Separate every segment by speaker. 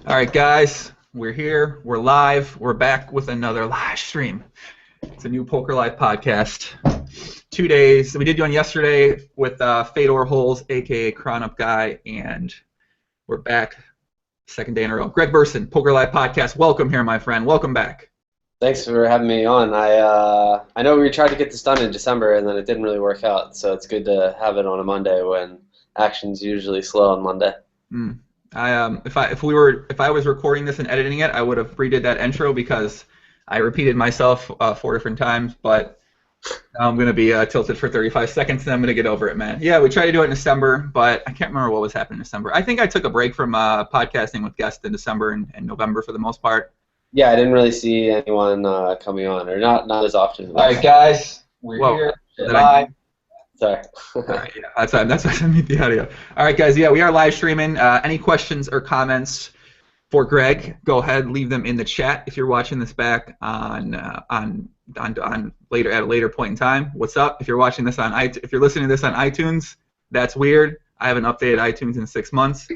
Speaker 1: All right, guys, we're here. We're live. We're back with another live stream. It's a new Poker Live podcast. 2 days. We did one yesterday with Fedor Holes, aka Crown Up Guy, and we're back. Second day in a row. Greg Merson, Poker Live podcast. Welcome here, my friend. Welcome back.
Speaker 2: Thanks for having me on. I know we tried to get this done in December, and then it didn't really work out. So it's good to have it on a Monday when action's usually slow on Monday.
Speaker 1: If I was recording this and editing it, I would have redid that intro because I repeated myself 4 different times. But now I'm gonna be tilted for 35 seconds, and I'm gonna get over it, man. Yeah, we tried to do it in December, but I can't remember what was happening in December. I think I took a break from podcasting with guests in December and November for the most part.
Speaker 2: Yeah, I didn't really see anyone coming on, or not as often.
Speaker 3: All right, guys, we're here live.
Speaker 2: Sorry.
Speaker 1: All right, yeah, that's why I mute the audio. All right, guys, yeah, we are live streaming. Any questions or comments for Greg? Go ahead, leave them in the chat if you're watching this back on later at a later point in time. What's up? If you're watching this if you're listening to this on iTunes, that's weird. I haven't updated iTunes in 6 months.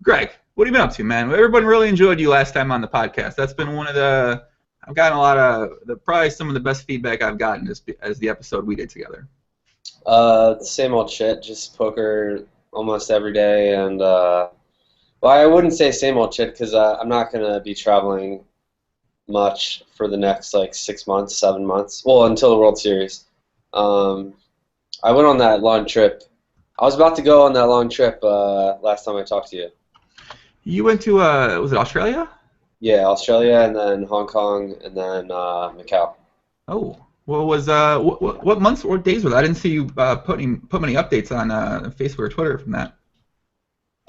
Speaker 1: Greg, what have you been up to, man? Everyone really enjoyed you last time on the podcast. That's been I've gotten a lot of probably some of the best feedback I've gotten as the episode we did together.
Speaker 2: The same old shit, just poker almost every day, and well, I wouldn't say same old shit because I'm not gonna be traveling much for the next 6 months, 7 months. Well, until the World Series. I went on that long trip. I was about to go on that long trip last time I talked to you.
Speaker 1: You went to was it Australia?
Speaker 2: Yeah, Australia, and then Hong Kong, and then Macau.
Speaker 1: Oh, well, what months or days were that? I didn't see you put many updates on Facebook or Twitter from that.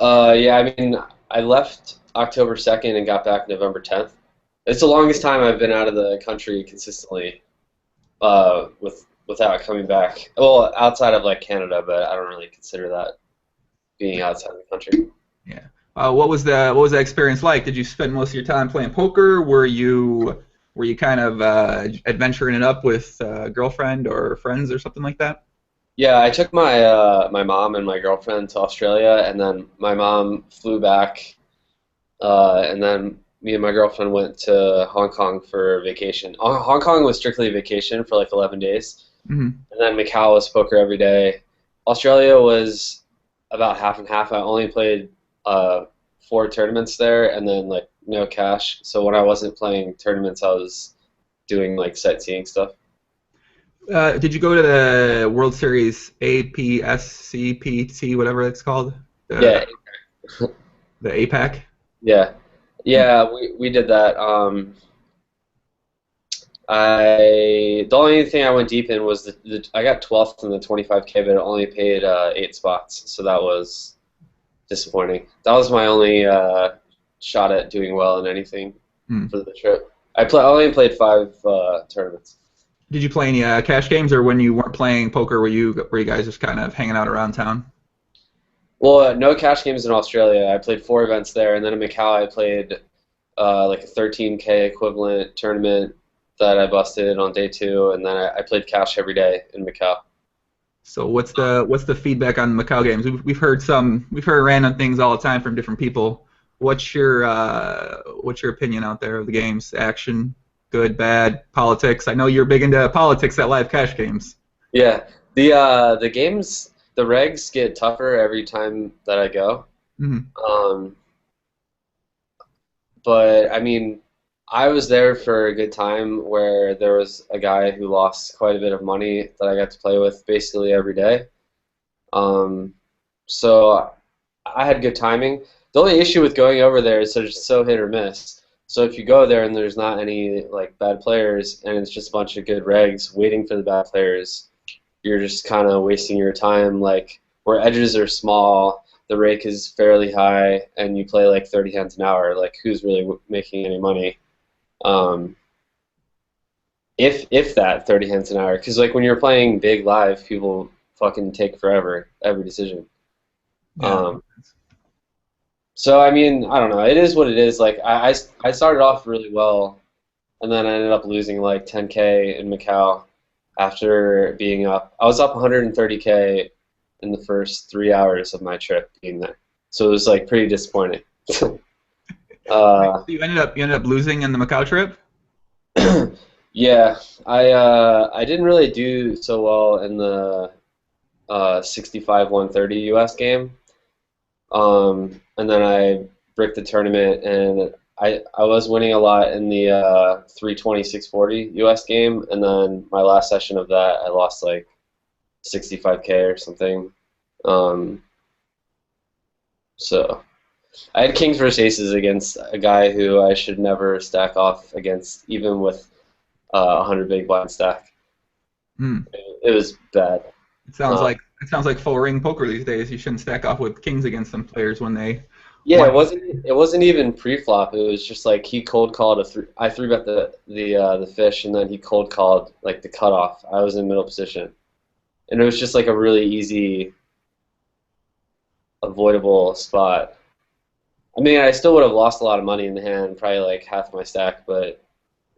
Speaker 2: Yeah, I mean, I left October 2nd and got back November 10th. It's the longest time I've been out of the country consistently without coming back. Well, outside of Canada, but I don't really consider that being outside of the country.
Speaker 1: Yeah. What was that experience like? Did you spend most of your time playing poker? Were you kind of adventuring it up with a girlfriend or friends or something like that?
Speaker 2: Yeah, I took my my mom and my girlfriend to Australia, and then my mom flew back, and then me and my girlfriend went to Hong Kong for vacation. Hong Kong was strictly vacation for 11 days, and then Macau was poker every day. Australia was about half and half. I only played 4 tournaments there, and then no cash. So when I wasn't playing tournaments, I was doing sightseeing stuff.
Speaker 1: Did you go to the World Series APSCPT, whatever it's called?
Speaker 2: Yeah.
Speaker 1: The APAC?
Speaker 2: Yeah. Yeah, we did that. The only thing I went deep in was I got 12th in the 25K, but it only paid 8 spots, so that was disappointing. That was my only shot at doing well in anything for the trip. I only played 5 tournaments.
Speaker 1: Did you play any cash games, or when you weren't playing poker, were you guys just kind of hanging out around town?
Speaker 2: Well, no cash games in Australia. I played 4 events there, and then in Macau I played a 13K equivalent tournament that I busted on day 2, and then I played cash every day in Macau.
Speaker 1: So what's the feedback on the Macau games? We've heard random things all the time from different people. What's your opinion out there of the games? Action, good, bad, politics? I know you're big into politics at live cash games.
Speaker 2: Yeah, the games, the regs get tougher every time that I go. But I mean, I was there for a good time where there was a guy who lost quite a bit of money that I got to play with basically every day. So I had good timing. The only issue with going over there is they're just so hit or miss. So if you go there and there's not any bad players and it's just a bunch of good regs waiting for the bad players, you're just kind of wasting your time. Where edges are small, the rake is fairly high, and you play 30 hands an hour. Who's really making any money? If that 30 hands an hour, because when you're playing big live, people fucking take forever every decision.
Speaker 1: Yeah.
Speaker 2: So I mean, I don't know. It is what it is. I started off really well, and then I ended up losing 10K in Macau after being up. I was up 130K in the first 3 hours of my trip being there. So it was like pretty disappointing.
Speaker 1: You ended up losing in the Macau trip.
Speaker 2: Yeah, I didn't really do so well in the 65-130 US game. And then I bricked the tournament, and I was winning a lot in the 320-640 US game, and then my last session of that I lost like 65K or something. So I had kings versus aces against a guy who I should never stack off against, even with 100 big blind stack. It was bad.
Speaker 1: It sounds like full ring poker these days. You shouldn't stack off with kings against some players when they.
Speaker 2: Yeah, it wasn't even pre-flop. It was just like he cold called I 3-bet the fish, and then he cold called like the cutoff. I was in middle position, and it was just like a really easy, avoidable spot. I mean, I still would have lost a lot of money in the hand, probably like half my stack, but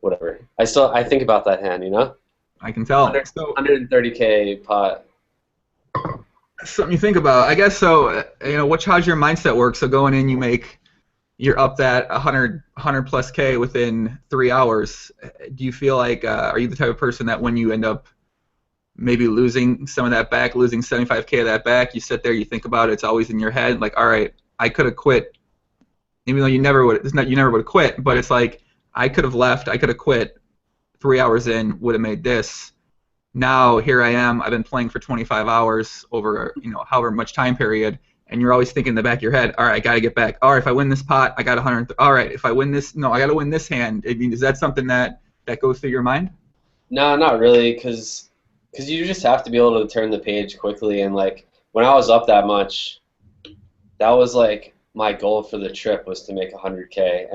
Speaker 2: whatever. I think about that hand, you know.
Speaker 1: I can tell.
Speaker 2: 130K pot.
Speaker 1: Something you think about, I guess. So, how's your mindset work? So going in, you're up that 100 plus K within 3 hours. Do you feel like, are you the type of person that when you end up maybe losing some of that back, losing 75K of that back, you sit there, you think about it, it's always in your head, like, all right, I could have quit, even though you never would have quit, but it's like, I could have left, I could have quit 3 hours in, would have made this. Now here I am. I've been playing for 25 hours over however much time period, and you're always thinking in the back of your head, all right, I got to get back. All right, if I win this pot, I got 100. All right, if I win this, no, I got to win this hand. I mean, is that something that goes through your mind?
Speaker 2: No, not really, because you just have to be able to turn the page quickly. And like when I was up that much, that was like my goal for the trip was to make 100K,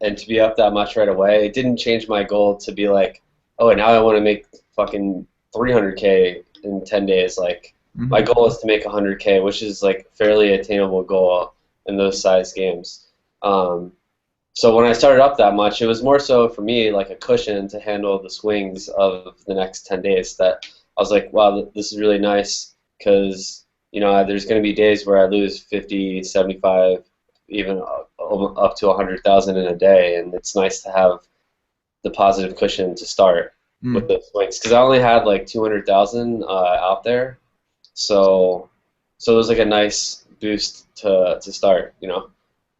Speaker 2: and to be up that much right away. It didn't change my goal to be like, oh, now I want to make fucking 300K in 10 days. Like my goal is to make 100K, which is like fairly attainable goal in those size games. So when I started up that much, it was more so for me like a cushion to handle the swings of the next 10 days. That I was like, wow, this is really nice, because there's going to be days where I lose 50, 75, even up to 100,000 in a day, and it's nice to have the positive cushion to start with the swings, because I only had like 200,000 out there, so it was like a nice boost to start.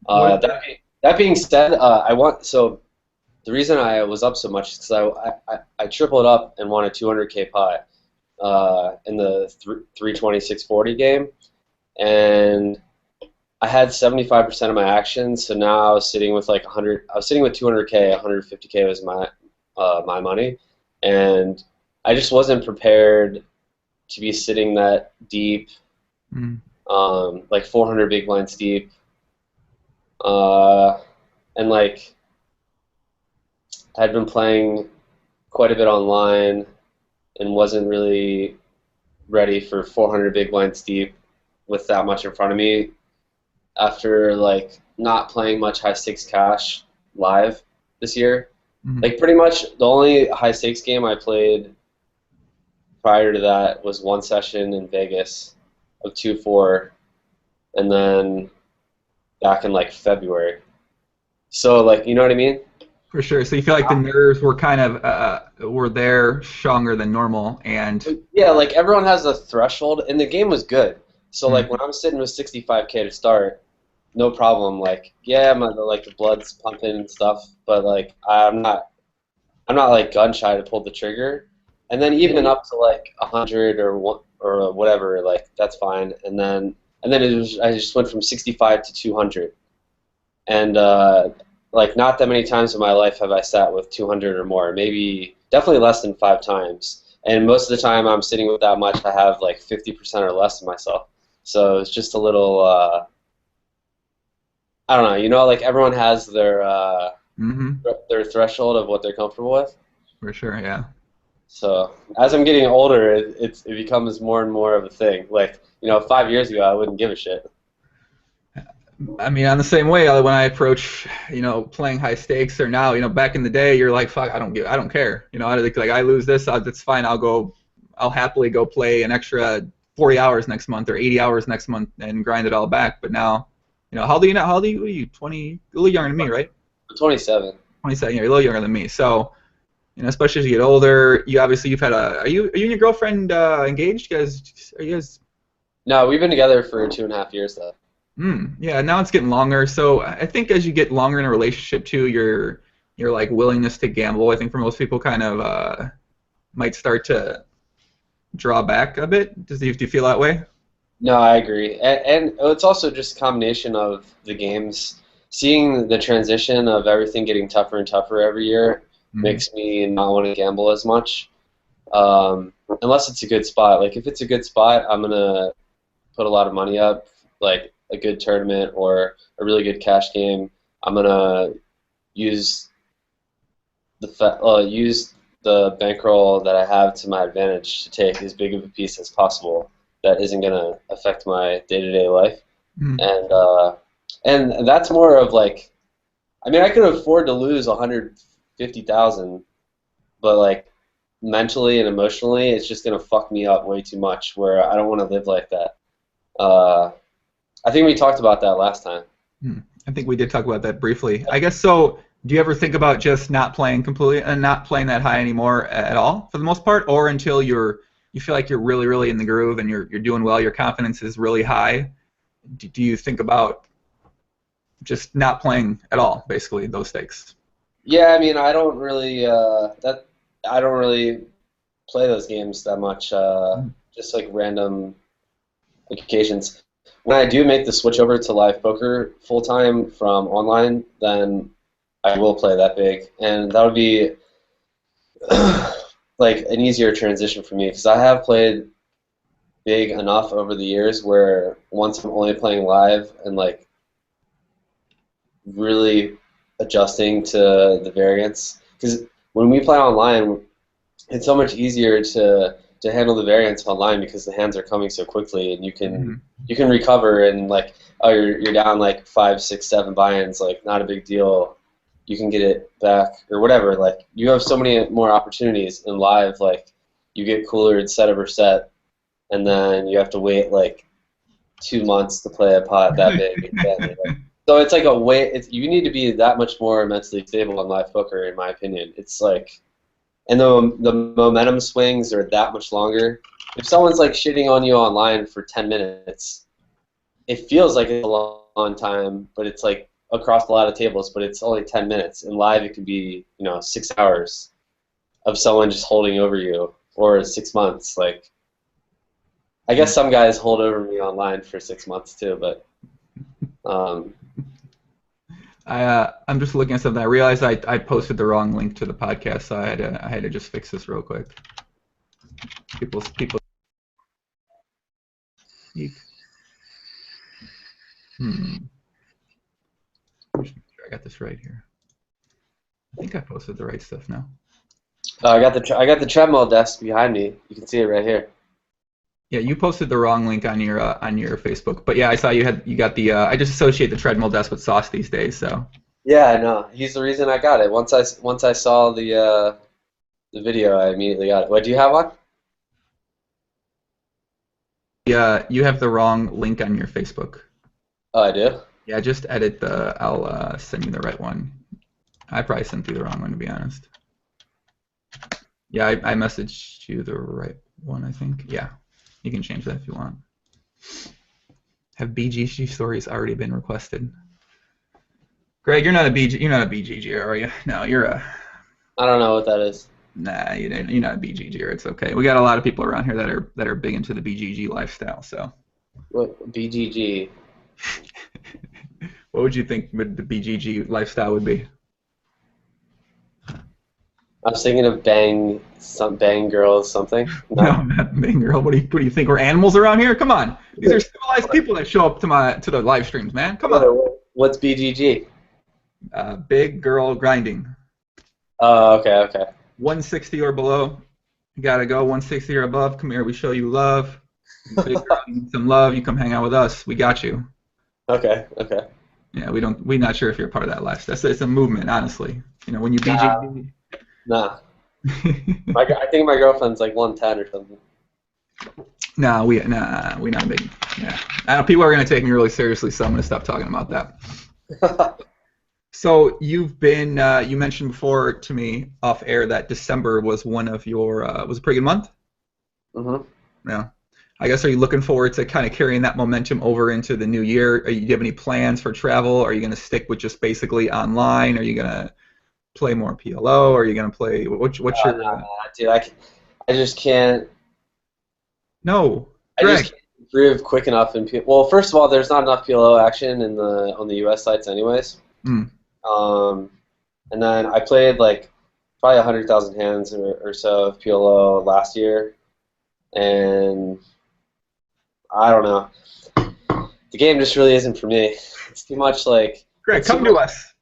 Speaker 2: That being said, the reason I was up so much is because I tripled up and won a 200K pot in the 320-640 game, and I had 75% of my action, so now I was sitting with like 100. I was sitting with 200K. 150K was my money, and I just wasn't prepared to be sitting that deep, like 400 big blinds deep, and like I'd been playing quite a bit online and wasn't really ready for 400 big blinds deep with that much in front of me after like not playing much high stakes cash live this year. Like pretty much the only high stakes game I played prior to that was one session in Vegas of 2-4, and then back in like February. So like, you know what I mean?
Speaker 1: For sure. So you feel like the nerves were kind of were there stronger than normal, and
Speaker 2: yeah, like everyone has a threshold, and the game was good. So like when I'm sitting with 65K to start, no problem. Like yeah, the blood's pumping and stuff, but like I'm not like gun shy to pull the trigger. And then even up to like 100 or whatever, like that's fine. And then I just went from 65 to 200, and like not that many times in my life have I sat with 200 or more. Maybe definitely less than 5 times. And most of the time I'm sitting with that much, I have like 50% or less of myself. So it's just a little, I don't know, like everyone has their threshold of what they're comfortable with.
Speaker 1: For sure, yeah.
Speaker 2: So as I'm getting older, it becomes more and more of a thing. Like 5 years ago, I wouldn't give a shit.
Speaker 1: I mean, on the same way, when I approach, playing high stakes, or now, back in the day, you're like, fuck, I don't care. I lose this, that's fine. I'll happily go play an extra 40 hours next month or 80 hours next month and grind it all back. But now How old are you now? How old are you? What are you 20? A little younger than me, right?
Speaker 2: I'm 27.
Speaker 1: 27. Yeah, you're a little younger than me. So, especially as you get older, you've had a. Are you and your girlfriend engaged? Are you guys?
Speaker 2: No, we've been together for 2.5 years though.
Speaker 1: Yeah, now it's getting longer. So I think as you get longer in a relationship too, your like willingness to gamble, I think for most people kind of might start to draw back a bit. Do you feel that way?
Speaker 2: No, I agree, and it's also just a combination of the games. Seeing the transition of everything getting tougher and tougher every year makes me not want to gamble as much, unless it's a good spot. Like if it's a good spot, I'm gonna put a lot of money up, like a good tournament or a really good cash game. I'm gonna use use the bankroll that I have to my advantage to take as big of a piece as possible that isn't going to affect my day-to-day life. And that's more of like, I mean, I could afford to lose 150,000, but like mentally and emotionally, it's just going to fuck me up way too much where I don't want to live like that. I think we talked about that last time.
Speaker 1: I think we did talk about that briefly. I guess so. Do you ever think about just not playing completely and not playing that high anymore at all for the most part, or until you feel like you're really, really in the groove and you're doing well, your confidence is really high? Do you think about just not playing at all, basically those stakes?
Speaker 2: Yeah, I mean, I don't really play those games that much. Just like random occasions. When I do make the switch over to live poker full time from online, then I will play that big, and that would be like an easier transition for me because I have played big enough over the years where once I'm only playing live and like really adjusting to the variance, because when we play online, it's so much easier to handle the variance online because the hands are coming so quickly and you can recover and like you're down like 5, 6, 7 buy-ins, like not a big deal. You can get it back or whatever. Like you have so many more opportunities in live. Like you get cooler in set over set, and then you have to wait like 2 months to play a pot that big. So it's like you need to be that much more mentally stable on live poker, in my opinion. It's like, and the momentum swings are that much longer. If someone's like shitting on you online for 10 minutes, it feels like it's a long time, but it's like across a lot of tables, but it's only 10 minutes. In live, it could be 6 hours of someone just holding over you, or 6 months. Like, I guess some guys hold over me online for 6 months too, but.
Speaker 1: I'm just looking at something. I realized I posted the wrong link to the podcast, so I had to just fix this real quick. People. Make sure I got this right here. I think I posted the right stuff now.
Speaker 2: I got the treadmill desk behind me. You can see it right here.
Speaker 1: Yeah, you posted the wrong link on your Facebook, but yeah, I saw you got the. I just associate the treadmill desk with Sauce these days, so.
Speaker 2: Yeah, I know. He's the reason I got it. Once I saw the video, I immediately got it. What, do you have one?
Speaker 1: Yeah, you have the wrong link on your Facebook.
Speaker 2: Oh, I do?
Speaker 1: Yeah, just edit I'll send you the right one. I probably sent you the wrong one, to be honest. Yeah, I messaged you the right one, I think. Yeah, you can change that if you want. Have BGG stories already been requested? Greg, you're not a BGGer, are you? No, you're a.
Speaker 2: I don't know what that is.
Speaker 1: Nah, you're not a BGGer. It's okay. We got a lot of people around here that are big into the BGG lifestyle. So.
Speaker 2: What BGG?
Speaker 1: What would you think the BGG lifestyle would be?
Speaker 2: I was thinking of bang girls something.
Speaker 1: No, not bang girl. What do you think? We're animals around here? Come on. These are civilized people that show up to the live streams, man. Come on.
Speaker 2: What's BGG?
Speaker 1: Big girl grinding.
Speaker 2: Oh, okay.
Speaker 1: 160 or below. You gotta go 160 or above. Come here, we show you love. Big girl, you need some love. You come hang out with us. We got you.
Speaker 2: Okay.
Speaker 1: Yeah, we're not sure if you're part of that lifestyle. It's a movement, honestly. When you BGG.
Speaker 2: Nah. I think my girlfriend's like 110 or something.
Speaker 1: Nah, we not big. Yeah, people are gonna take me really seriously, so I'm gonna stop talking about that. So you've been, you mentioned before to me off air that December was one of your, was a pretty good month?
Speaker 2: hmm
Speaker 1: Yeah. I guess, are you looking forward to kind of carrying that momentum over into the new year? Do you have any plans for travel? Are you going to stick with just basically online? Are you going to play more PLO? Are you going to play, what's your,
Speaker 2: Nah, dude, I just can't.
Speaker 1: no,
Speaker 2: I just
Speaker 1: Greg.
Speaker 2: can't improve quick enough in Well, first of all, there's not enough PLO action on the US sites, anyways.
Speaker 1: Mm.
Speaker 2: Um, and then I played like probably 100,000 hands or so of PLO last year, and I don't know. The game just really isn't for me. It's too much like.
Speaker 1: Greg,
Speaker 2: It's too
Speaker 1: come
Speaker 2: much,
Speaker 1: to us.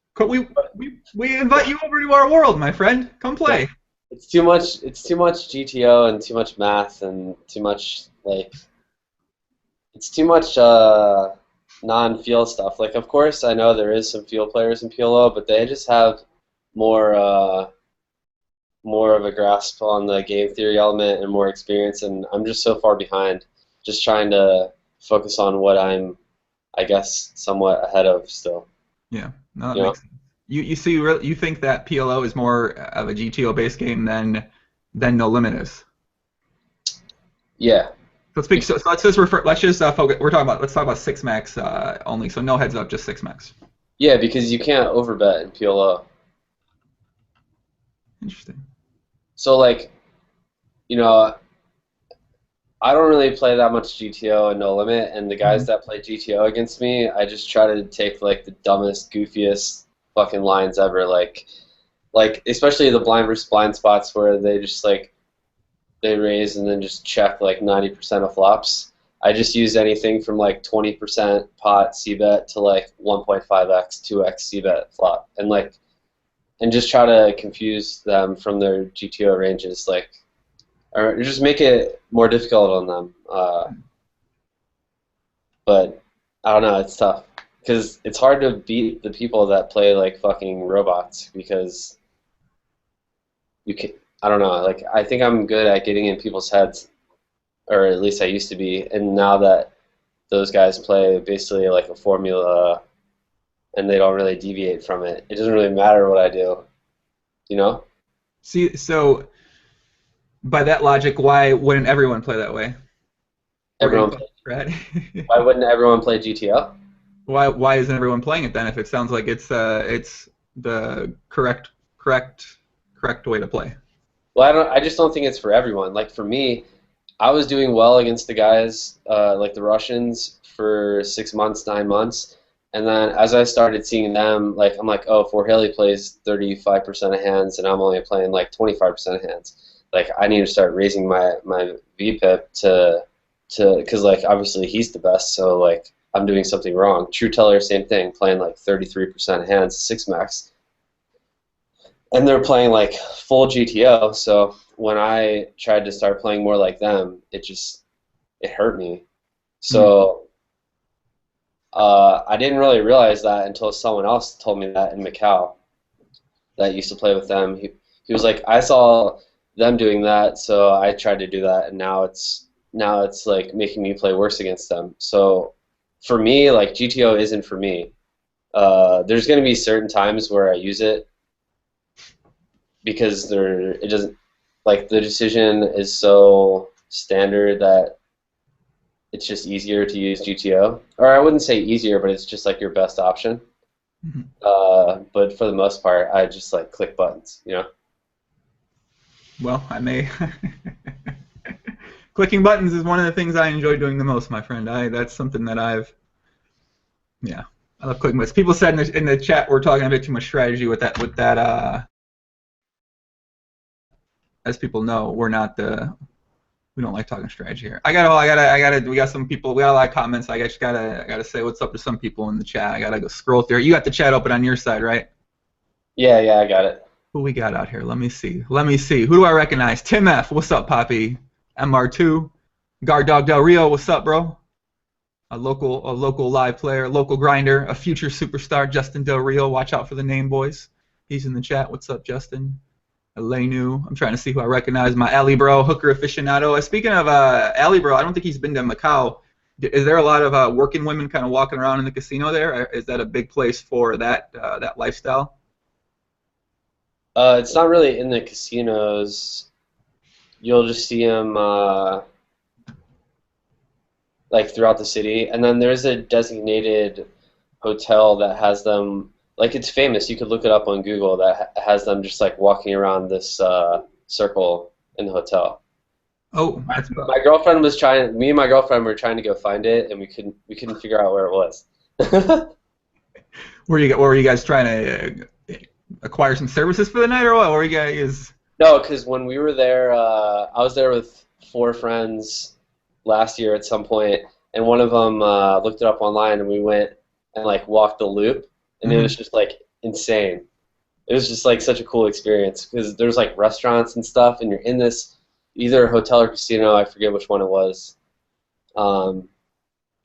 Speaker 1: We invite you over to our world, my friend. Come play.
Speaker 2: it's too much. It's too much GTO and too much math and too much like. It's too much non-field stuff. Like, of course, I know there is some field players in PLO, but they just have more more of a grasp on the game theory element and more experience. And I'm just so far behind. Just trying to focus on what I'm, I guess, somewhat ahead of still.
Speaker 1: Yeah, no, that
Speaker 2: You know?
Speaker 1: makes sense. You see, you think that PLO is more of a GTO based game than No Limit is.
Speaker 2: Yeah.
Speaker 1: So let's just refer. Let's just focus. Let's talk about six max only. So no heads up, just six max.
Speaker 2: Yeah, because you can't overbet in PLO.
Speaker 1: Interesting.
Speaker 2: So like, you know, I don't really play that much GTO and No Limit, and the guys that play GTO against me, I just try to take like the dumbest, goofiest fucking lines ever. Like especially the blind versus blind spots where they just like they raise and then just check like 90% of flops. I just use anything from like 20% pot c-bet to like 1.5x, 2x c-bet flop, and just try to confuse them from their GTO ranges, like, or just make it more difficult on them. But I don't know, it's tough because it's hard to beat the people that play like fucking robots because you can. I don't know. Like I think I'm good at getting in people's heads, or at least I used to be. And now that those guys play basically like a formula, and they don't really deviate from it, it doesn't really matter what I do. You know?
Speaker 1: See, so by that logic, why wouldn't everyone play that way?
Speaker 2: Everyone. Why wouldn't everyone play GTO?
Speaker 1: Why isn't everyone playing it then? If it sounds like it's the correct way to play.
Speaker 2: Well, I just don't think it's for everyone. Like for me, I was doing well against the guys like the Russians for 6 months, 9 months, and then as I started seeing them, like I'm like, oh, Forhaley plays 35% of hands, and I'm only playing like 25% of hands. Like I need to start raising my VPIP to because like obviously he's the best, so like I'm doing something wrong. True Teller, same thing, playing like 33% of hands, 6 max. And they're playing like full GTO, so when I tried to start playing more like them, it hurt me. So I didn't really realize that until someone else told me that in Macau that used to play with them. He was like, I saw them doing that, so I tried to do that, and now it's like making me play worse against them. So for me, like GTO isn't for me. There's going to be certain times where I use it because it doesn't, like the decision is so standard that it's just easier to use GTO. Or I wouldn't say easier, but it's just like your best option. But for the most part, I just like click buttons, you know?
Speaker 1: Well, I may. Clicking buttons is one of the things I enjoy doing the most, my friend. That's something that I love clicking buttons. People said in the chat we're talking a bit too much strategy with that. As people know, we don't like talking strategy here. We got some people. We got a lot of comments. I gotta say what's up to some people in the chat. I gotta go scroll through. You got the chat open on your side, right?
Speaker 2: Yeah, I got it.
Speaker 1: Who we got out here? Let me see. Who do I recognize? Tim F. What's up, Poppy? MR2. Guard Dog Del Rio. What's up, bro? A local live player, local grinder, a future superstar, Justin Del Rio. Watch out for the name, boys. He's in the chat. What's up, Justin? Elenu. I'm trying to see who I recognize. My alley bro, hooker aficionado. Speaking of alley bro, I don't think he's been to Macau. Is there a lot of working women kind of walking around in the casino there? Is that a big place for that lifestyle?
Speaker 2: It's not really in the casinos. You'll just see them like throughout the city, and then there's a designated hotel that has them. Like it's famous. You could look it up on Google. That has them just like walking around this circle in the hotel.
Speaker 1: Oh, that's
Speaker 2: My girlfriend was trying. Me and my girlfriend were trying to go find it, and we couldn't figure out where it was.
Speaker 1: were you guys trying to acquire some services for the night, or what? Were you guys?
Speaker 2: No, because when we were there, I was there with 4 friends last year at some point, and one of them looked it up online, and we went and like walked the loop, and it was just like insane. It was just like such a cool experience because there's like restaurants and stuff, and you're in this either hotel or casino, I forget which one it was, and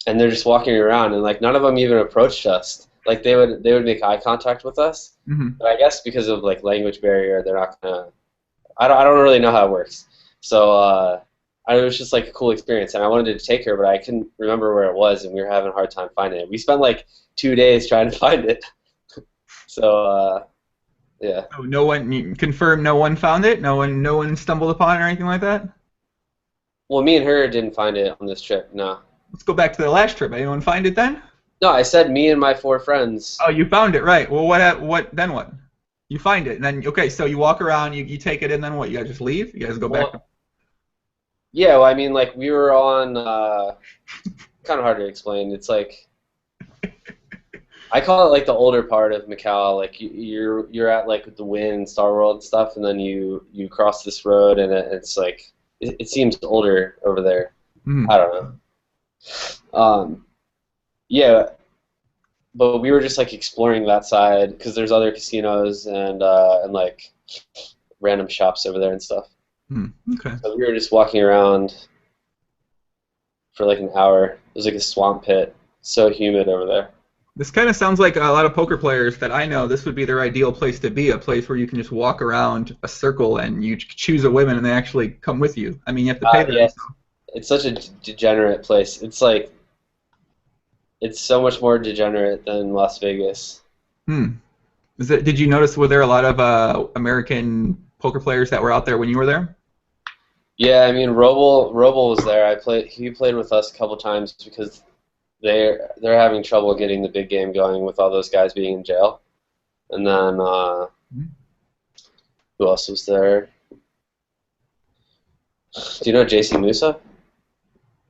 Speaker 2: they're just walking around, and like none of them even approached us. Like they would make eye contact with us, but I guess because of like language barrier, they're not gonna. I don't really know how it works. So it was just like a cool experience, and I wanted to take her, but I couldn't remember where it was, and we were having a hard time finding it. We spent like 2 days trying to find it. So yeah.
Speaker 1: Oh, no one you confirm. No one found it. No one stumbled upon it or anything like that.
Speaker 2: Well, me and her didn't find it on this trip. No.
Speaker 1: Let's go back to the last trip. Anyone find it then?
Speaker 2: No, I said me and my 4 friends.
Speaker 1: Oh, you found it, right? Well, what then? What? You find it, and then okay. So you walk around, you take it, and then what? You guys just leave? You guys go back?
Speaker 2: Yeah, well, I mean, like we were on. Kind of hard to explain. It's like I call it like the older part of Macau. Like you're at like the Wynn, Star World and stuff, and then you cross this road, and it's like it seems older over there. I don't know. Yeah, but we were just like exploring that side because there's other casinos and like random shops over there and stuff.
Speaker 1: Okay.
Speaker 2: So we were just walking around for like an hour. It was like a swamp pit. So humid over there.
Speaker 1: This kind of sounds like a lot of poker players that I know. This would be their ideal place to be, a place where you can just walk around a circle and you choose a women and they actually come with you. I mean, you have to pay them.
Speaker 2: Yeah.
Speaker 1: So.
Speaker 2: It's such a degenerate place. It's like it's so much more degenerate than Las Vegas.
Speaker 1: Did you notice, were there a lot of American poker players that were out there when you were there?
Speaker 2: Yeah, I mean, Roble was there. He played with us a couple times because they're having trouble getting the big game going with all those guys being in jail. And then who else was there? Do you know JC Musa?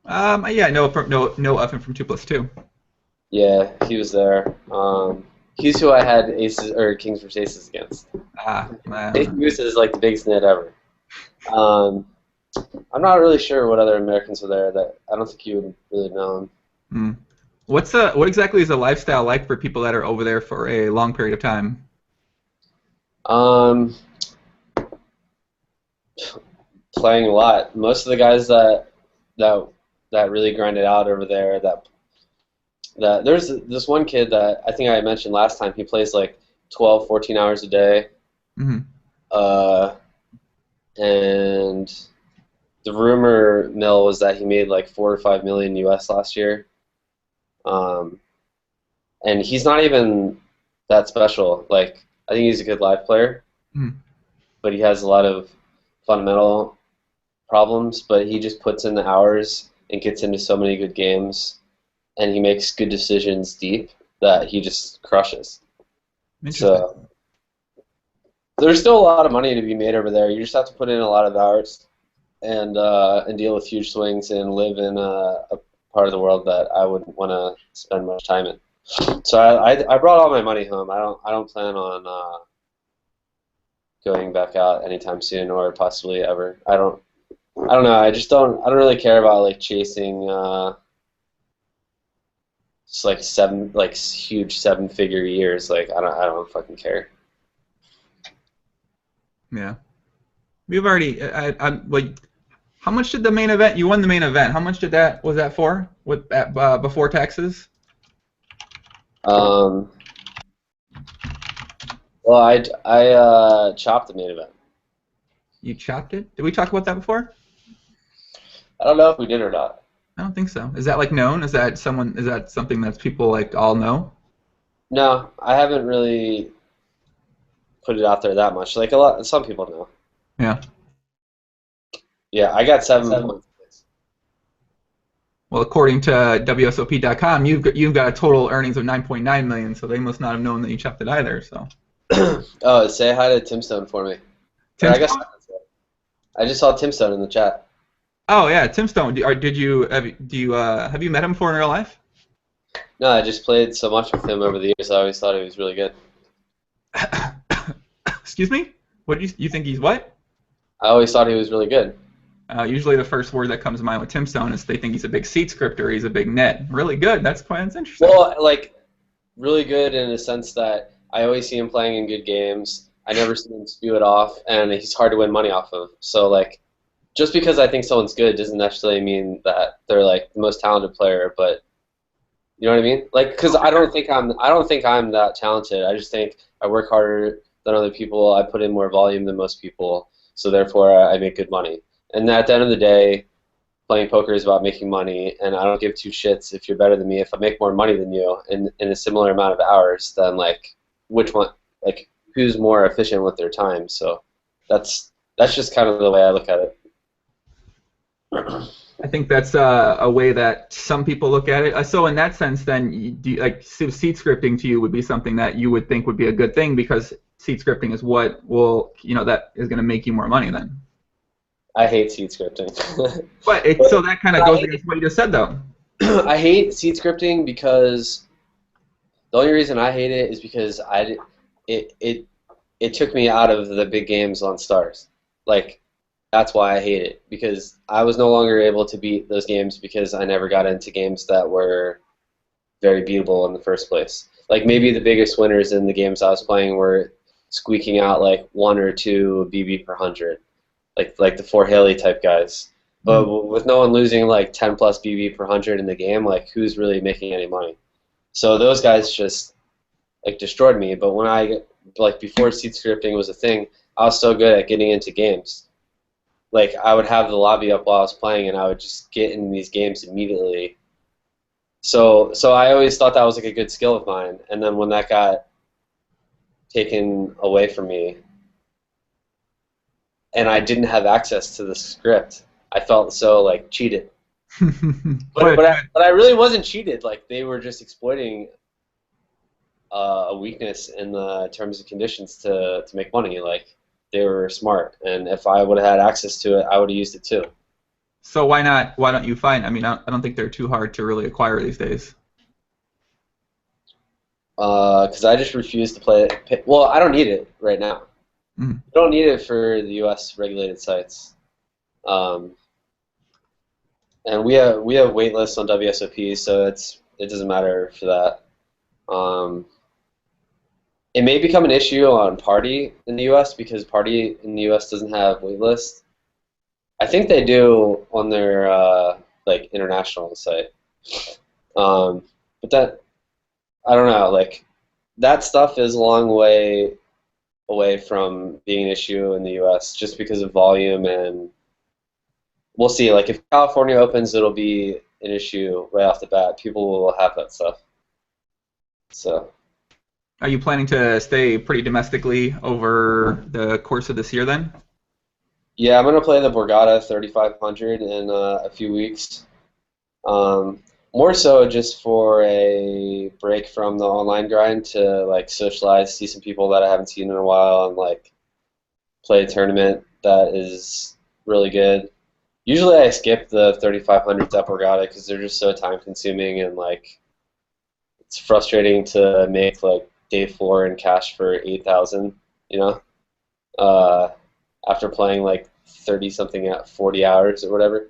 Speaker 1: Yeah, I know of him from 2+2.
Speaker 2: Yeah, he was there. He's who I had aces or kings versus aces against. JC Musa is like the biggest net ever. I'm not really sure what other Americans were there. That I don't think you would really know them.
Speaker 1: What exactly is the lifestyle like for people that are over there for a long period of time?
Speaker 2: Playing a lot. Most of the guys that really grind it out over there. That there's this one kid that I think I mentioned last time. He plays like 12, 14 hours a day. And the rumor mill was that he made like 4 or 5 million US last year. And he's not even that special. Like I think he's a good live player, but he has a lot of fundamental problems. But he just puts in the hours and gets into so many good games, and he makes good decisions deep that he just crushes. So there's still a lot of money to be made over there. You just have to put in a lot of hours and deal with huge swings and live in a part of the world that I wouldn't want to spend much time in. So I brought all my money home. I don't plan on going back out anytime soon or possibly ever. I don't know. I don't really care about like chasing just like huge 7-figure years. Like I don't fucking care.
Speaker 1: Yeah. We've already like, how much did the main event? You won the main event. How much was that for? Before taxes?
Speaker 2: Well, I chopped the main event.
Speaker 1: You chopped it? Did we talk about that before?
Speaker 2: I don't know if we did or not.
Speaker 1: I don't think so. Is that like known? Is that something that people like all know?
Speaker 2: No, I haven't really put it out there that much. Like a lot, some people know.
Speaker 1: Yeah.
Speaker 2: Yeah, I got 7 points.
Speaker 1: Well, according to WSOP.com, you've got a total earnings of 9.9 million, so they must not have known that you chopped it either. So.
Speaker 2: Oh, say hi to Tim Stone for me. Or
Speaker 1: Tim
Speaker 2: I guess
Speaker 1: Stone?
Speaker 2: I just saw Tim Stone in the chat.
Speaker 1: Oh yeah, Tim Stone. Did you have you met him before in real life?
Speaker 2: No, I just played so much with him over the years. I always thought he was really good.
Speaker 1: Excuse me? What do you think he's what?
Speaker 2: I always thought he was really good.
Speaker 1: Usually the first word that comes to mind with Tim Stone is they think he's a big seat scripter, he's a big net. Really good. That's interesting.
Speaker 2: Well, like really good in a sense that I always see him playing in good games. I never see him spew it off, and he's hard to win money off of. So like, just because I think someone's good doesn't necessarily mean that they're like the most talented player. But you know what I mean? Like, because I don't think I'm that talented. I just think I work harder than other people. I put in more volume than most people, so therefore I make good money. And at the end of the day, playing poker is about making money, and I don't give two shits if you're better than me. If I make more money than you in a similar amount of hours, then like which one, like who's more efficient with their time? So that's just kind of the way I look at it.
Speaker 1: I think that's a way that some people look at it. So in that sense, then, like seat scripting to you would be something that you would think would be a good thing because seat scripting is what will, that is going to make you more money then.
Speaker 2: I hate seat scripting.
Speaker 1: So that kind of goes against what you just said, though.
Speaker 2: I hate seat scripting because the only reason I hate it is because it took me out of the big games on stars. Like, that's why I hate it, because I was no longer able to beat those games because I never got into games that were very beatable in the first place. Like, maybe the biggest winners in the games I was playing were squeaking out like 1 or 2 BB per 100, like the Fort Haley type guys. But with no one losing like 10 plus BB per 100 in the game, like who's really making any money? So those guys just like destroyed me. But when before seat scripting was a thing, I was so good at getting into games. Like I would have the lobby up while I was playing, and I would just get in these games immediately. So I always thought that was like a good skill of mine. And then when that got taken away from me, and I didn't have access to the script, I felt so like cheated. but I really wasn't cheated. Like they were just exploiting a weakness in the terms and conditions to make money. Like they were smart, and if I would have had access to it, I would have used it too.
Speaker 1: So why not? Why don't you find? I mean, I don't think they're too hard to really acquire these days.
Speaker 2: Because I just refuse to play it. Well, I don't need it right now. I don't need it for the U.S. regulated sites. And we have wait lists on WSOP, so it doesn't matter for that. It may become an issue on Party in the U.S. because Party in the U.S. doesn't have wait lists. I think they do on their like international site. But that I don't know. Like that stuff is a long way away from being an issue in the U.S. just because of volume, and we'll see. Like if California opens, it'll be an issue right off the bat. People will have that stuff. So,
Speaker 1: are you planning to stay pretty domestically over the course of this year then?
Speaker 2: Yeah, I'm gonna play the Borgata 3500 in a few weeks. More so just for a break from the online grind to like socialize, see some people that I haven't seen in a while, and like play a tournament that is really good. Usually I skip the 3500s at Borgata because they're just so time consuming, and like it's frustrating to make like day 4 in cash for 8,000, after playing like 30 something at 40 hours or whatever.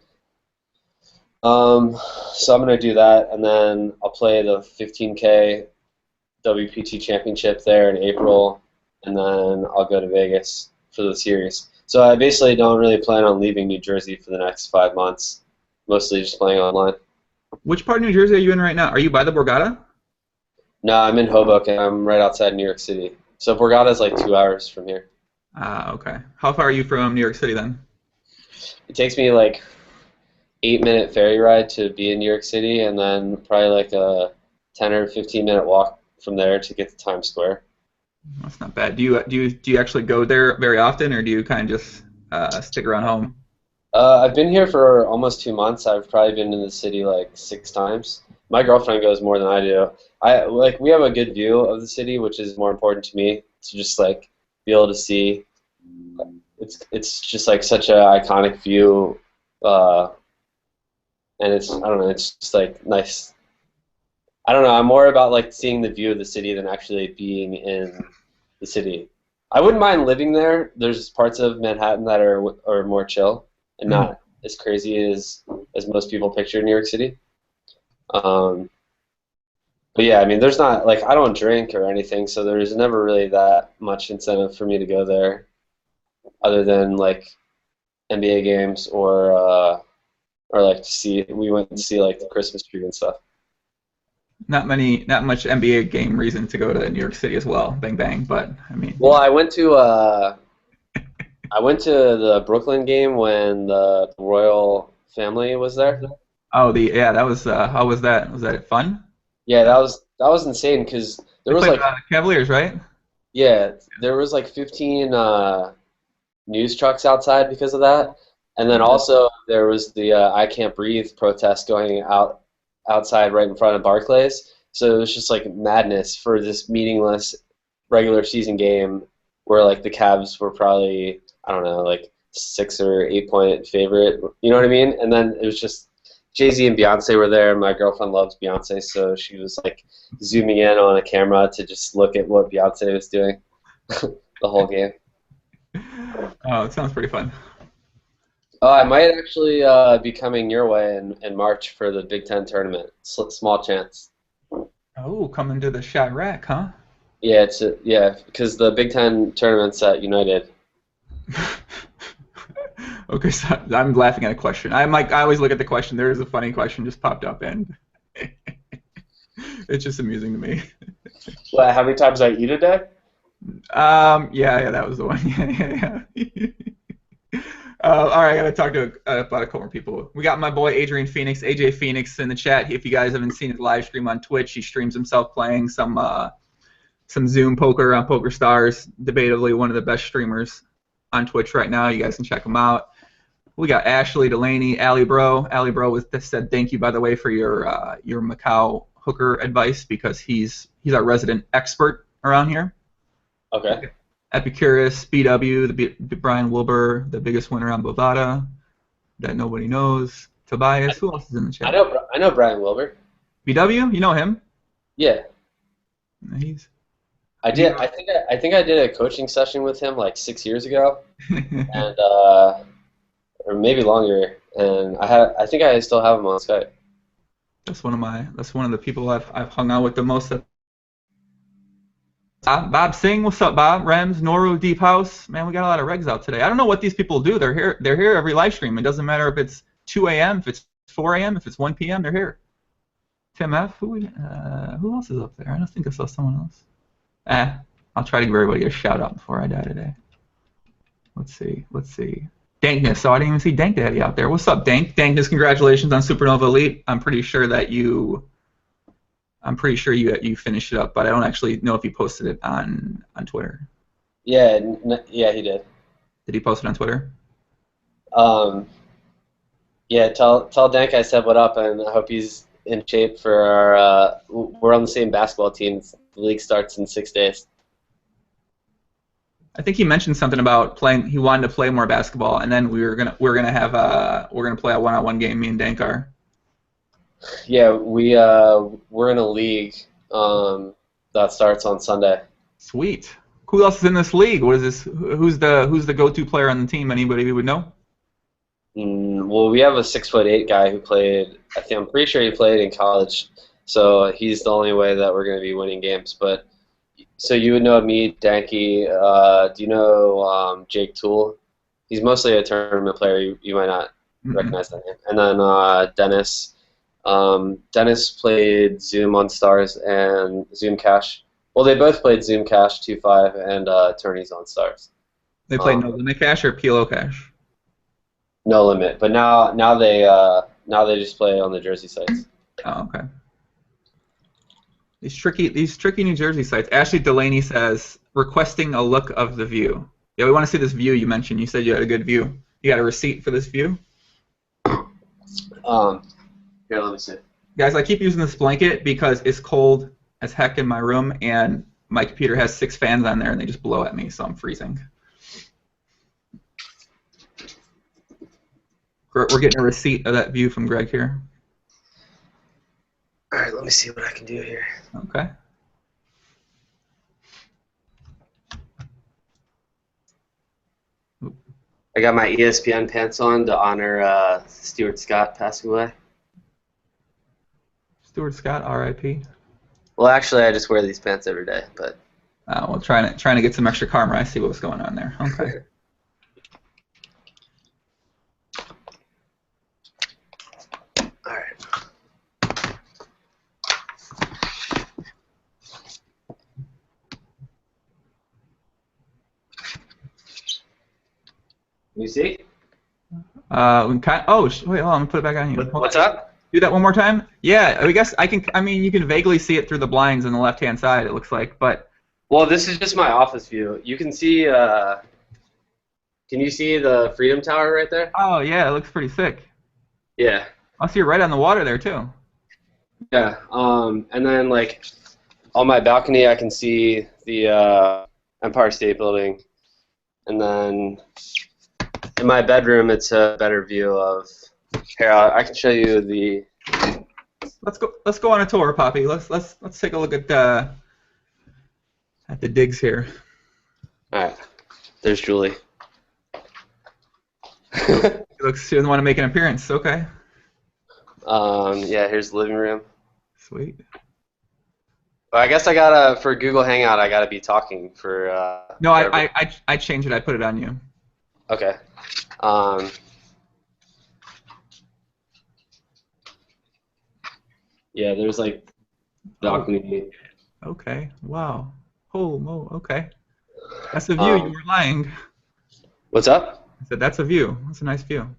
Speaker 2: So I'm going to do that, and then I'll play the 15K WPT Championship there in April, and then I'll go to Vegas for the series. So I basically don't really plan on leaving New Jersey for the next 5 months, mostly just playing online.
Speaker 1: Which part of New Jersey are you in right now? Are you by the Borgata?
Speaker 2: No, I'm in Hoboken. I'm right outside New York City. So Borgata is like 2 hours from here.
Speaker 1: Okay. How far are you from New York City then?
Speaker 2: It takes me like 8-minute ferry ride to be in New York City, and then probably like a 10 or 15 minute walk from there to get to Times Square.
Speaker 1: That's not bad. Do you actually go there very often, or do you kind of just stick around home?
Speaker 2: I've been here for almost 2 months. I've probably been in the city like 6 times. My girlfriend goes more than I do. We have a good view of the city, which is more important to me to just like be able to see. It's just like such a iconic view, uh, and it's I don't know. It's just like nice. I don't know. I'm more about like seeing the view of the city than actually being in the city. I wouldn't mind living there. There's parts of Manhattan that are more chill and
Speaker 1: Mhm.
Speaker 2: not as crazy as most people picture New York City. Um, but yeah, I mean, there's not like I don't drink or anything, so there's never really that much incentive for me to go there, other than like NBA games or like to see. We went to see like the Christmas tree and stuff.
Speaker 1: Not much NBA game reason to go to New York City as well. Bang bang. But I mean,
Speaker 2: Well, I went to the Brooklyn game when the royal family was there.
Speaker 1: Oh, that was how was that? Was that fun?
Speaker 2: Yeah, that was insane because
Speaker 1: They
Speaker 2: there was
Speaker 1: played
Speaker 2: like
Speaker 1: the Cavaliers, right?
Speaker 2: yeah, there was like 15 news trucks outside because of that, and then also there was the "I Can't Breathe" protest going outside right in front of Barclays. So it was just like madness for this meaningless regular season game where like the Cavs were probably I don't know like 6 or 8 point favorite. You know what I mean? And then it was just Jay-Z and Beyonce were there. My girlfriend loves Beyonce, so she was like zooming in on a camera to just look at what Beyonce was doing the whole game.
Speaker 1: Oh, it sounds pretty fun.
Speaker 2: I might actually be coming your way in March for the Big Ten tournament. Small chance.
Speaker 1: Oh, coming to the Chirac, huh?
Speaker 2: Yeah, yeah, because the Big Ten tournament's at United.
Speaker 1: Okay, so I'm laughing at a question. I always look at the question. There is a funny question just popped up, and it's just amusing to me.
Speaker 2: Well, how many times I eat a day?
Speaker 1: Yeah, that was the one. Yeah. All right, I gotta talk to about a couple more people. We got my boy Adrian Phoenix, AJ Phoenix, in the chat. If you guys haven't seen his live stream on Twitch, he streams himself playing some Zoom poker on Poker Stars. Debatably one of the best streamers on Twitch right now. You guys can check him out. We got Ashley Delaney, Ali Bro. Ali Bro said thank you, by the way, for your Macau hooker advice because he's our resident expert around here.
Speaker 2: Okay.
Speaker 1: Epicurus, BW, the Brian Wilbur, the biggest winner on Bovada that nobody knows. Tobias, who else is in the
Speaker 2: I
Speaker 1: chat?
Speaker 2: know I know Brian Wilbur.
Speaker 1: BW, you know him?
Speaker 2: Yeah,
Speaker 1: He's
Speaker 2: I
Speaker 1: he,
Speaker 2: did. I think I did a coaching session with him like 6 years ago, and or maybe longer. And I think I still have him on Skype.
Speaker 1: that's one of the people I've hung out with the most. Bob Singh, what's up, Bob? Rems, Noru, Deep House. Man, we got a lot of regs out today. I don't know what these people do. They're here every live stream. It doesn't matter if it's 2 a.m., if it's 4 a.m., if it's 1 p.m. They're here. Tim F. Who else is up there? I don't think I saw someone else. I'll try to give everybody a shout out before I die today. Let's see. Dankness. So I didn't even see Dank Daddy out there. What's up, Dank? Dankness, congratulations on Supernova Elite. I'm pretty sure you finished it up, but I don't actually know if you posted it on Twitter.
Speaker 2: Yeah, yeah, he did.
Speaker 1: Did he post it on Twitter?
Speaker 2: Um, yeah, tell Dank I said what up, and I hope he's in shape for our. We're on the same basketball team. The league starts in 6 days.
Speaker 1: I think he mentioned something about playing. He wanted to play more basketball, and then we're gonna play a one-on-one game. Me and Dank are.
Speaker 2: Yeah, we're in a league that starts on Sunday.
Speaker 1: Sweet. Who else is in this league? What is this? Who's the go-to player on the team? Anybody we would know?
Speaker 2: Well, we have a 6'8" guy who played. I'm pretty sure he played in college, so he's the only way that we're going to be winning games. But so you would know me, Danky. Do you know Jake Toole? He's mostly a tournament player. You might not recognize that name. And then Dennis. Dennis played Zoom on Stars and Zoom Cash. Well, they both played Zoom Cash 2.5 and Tourneys on Stars.
Speaker 1: They play No Limit Cash or PLO Cash?
Speaker 2: No Limit, but now they just play on the Jersey sites.
Speaker 1: Oh, okay. These tricky New Jersey sites. Ashley Delaney says, requesting a look of the view. Yeah, we want to see this view you mentioned. You said you had a good view. You got a receipt for this view?
Speaker 2: Here, let me see.
Speaker 1: Guys, I keep using this blanket because it's cold as heck in my room, and my computer has 6 fans on there, and they just blow at me, so I'm freezing. We're getting a receipt of that view from Greg here.
Speaker 2: All right, let me see what I can do here.
Speaker 1: Okay.
Speaker 2: I got my ESPN pants on to honor Stuart Scott passing away.
Speaker 1: Stuart Scott, R.I.P.
Speaker 2: Well, actually, I just wear these pants every day, but.
Speaker 1: Well, trying to get some extra karma. I see what was going on there. Okay.
Speaker 2: All right. You see?
Speaker 1: Wait, hold on. I'm gonna put it back on you.
Speaker 2: What's up?
Speaker 1: Do that one more time. Yeah, I guess I can. I mean, you can vaguely see it through the blinds on the left-hand side. It looks like, but.
Speaker 2: Well, this is just my office view. You can see. Can you see the Freedom Tower right there?
Speaker 1: Oh yeah, it looks pretty sick.
Speaker 2: Yeah.
Speaker 1: I see you're right on the water there too.
Speaker 2: Yeah. And then like on my balcony, I can see the Empire State Building, and then in my bedroom, it's a better view of. Here, I can show you the.
Speaker 1: Let's go on a tour, Poppy. Let's take a look at the digs here.
Speaker 2: All right. There's Julie.
Speaker 1: She doesn't want to make an appearance. Okay.
Speaker 2: Yeah. Here's the living room.
Speaker 1: Sweet.
Speaker 2: Well, I guess for Google Hangout, I gotta be talking for.
Speaker 1: No, I changed it. I put it on you.
Speaker 2: Okay. Yeah, there's like balcony.
Speaker 1: Okay. Wow. Oh, mo. Okay. That's a view. You were lying.
Speaker 2: What's up?
Speaker 1: I said that's a view. That's a nice view.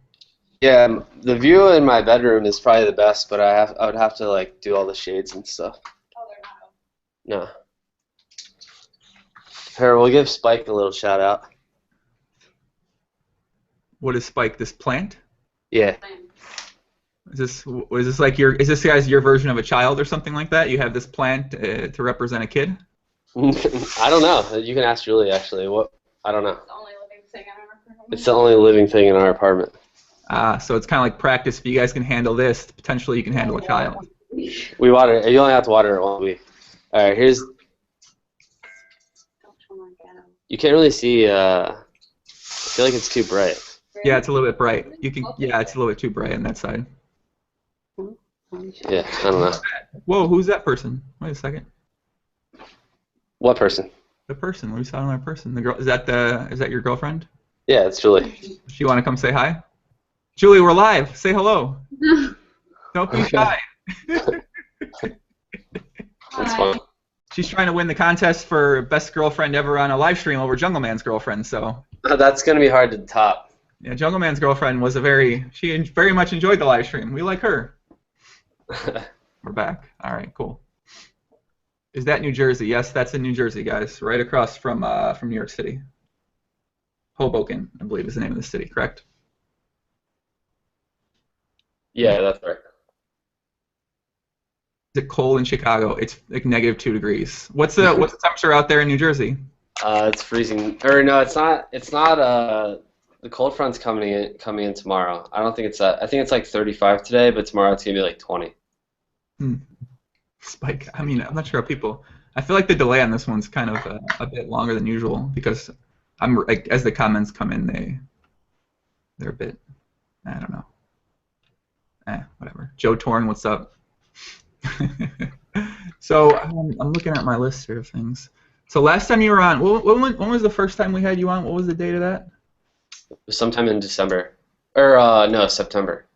Speaker 2: Yeah, the view in my bedroom is probably the best, but I would have to like do all the shades and stuff.
Speaker 4: Oh, they're not.
Speaker 2: No. Here, we'll give Spike a little shout out.
Speaker 1: What is Spike? This plant?
Speaker 2: Yeah.
Speaker 1: Is this like is this guys your version of a child or something like that? You have this plant to represent a kid?
Speaker 2: I don't know. You can ask Julie actually. I don't know.
Speaker 4: It's the only living thing in our apartment.
Speaker 2: It's the only living thing in our apartment.
Speaker 1: So it's kind of like practice. If you guys can handle this, potentially you can handle a child.
Speaker 2: We water it. You only have to water it 1 week. All right. Here's. You can't really see. I feel like it's too bright.
Speaker 1: Yeah, it's a little bit bright. You can. Yeah, it's a little bit too bright on that side.
Speaker 2: Yeah, I don't know.
Speaker 1: Whoa, who's that person? Wait a second.
Speaker 2: What person?
Speaker 1: The person. We saw another person. The girl. Is that your girlfriend?
Speaker 2: Yeah, it's Julie.
Speaker 1: Does she want to come say hi? Julie, we're live. Say hello. Don't be shy.
Speaker 2: That's fun.
Speaker 1: She's trying to win the contest for best girlfriend ever on a live stream over Jungle Man's girlfriend. So.
Speaker 2: That's gonna be hard to top.
Speaker 1: Yeah, Jungle Man's girlfriend was she very much enjoyed the live stream. We like her. We're back. All right, cool. Is that New Jersey? Yes, that's in New Jersey, guys. Right across from New York City. Hoboken, I believe, is the name of the city. Correct?
Speaker 2: Yeah, that's right.
Speaker 1: Is it cold in Chicago? It's like -2 degrees. What's the temperature out there in New Jersey?
Speaker 2: It's freezing. Or no, it's not. It's not. The cold front's coming in tomorrow. I don't think it's that. I think it's like 35 today, but tomorrow it's gonna be like 20.
Speaker 1: Spike. I mean, I'm not sure how people. I feel like the delay on this one's kind of a bit longer than usual because as the comments come in, they're a bit. I don't know. Whatever. Joe Torn, what's up? So I'm looking at my list here of things. So last time you were on, when was the first time we had you on? What was the date of that?
Speaker 2: Sometime in December, or no, September.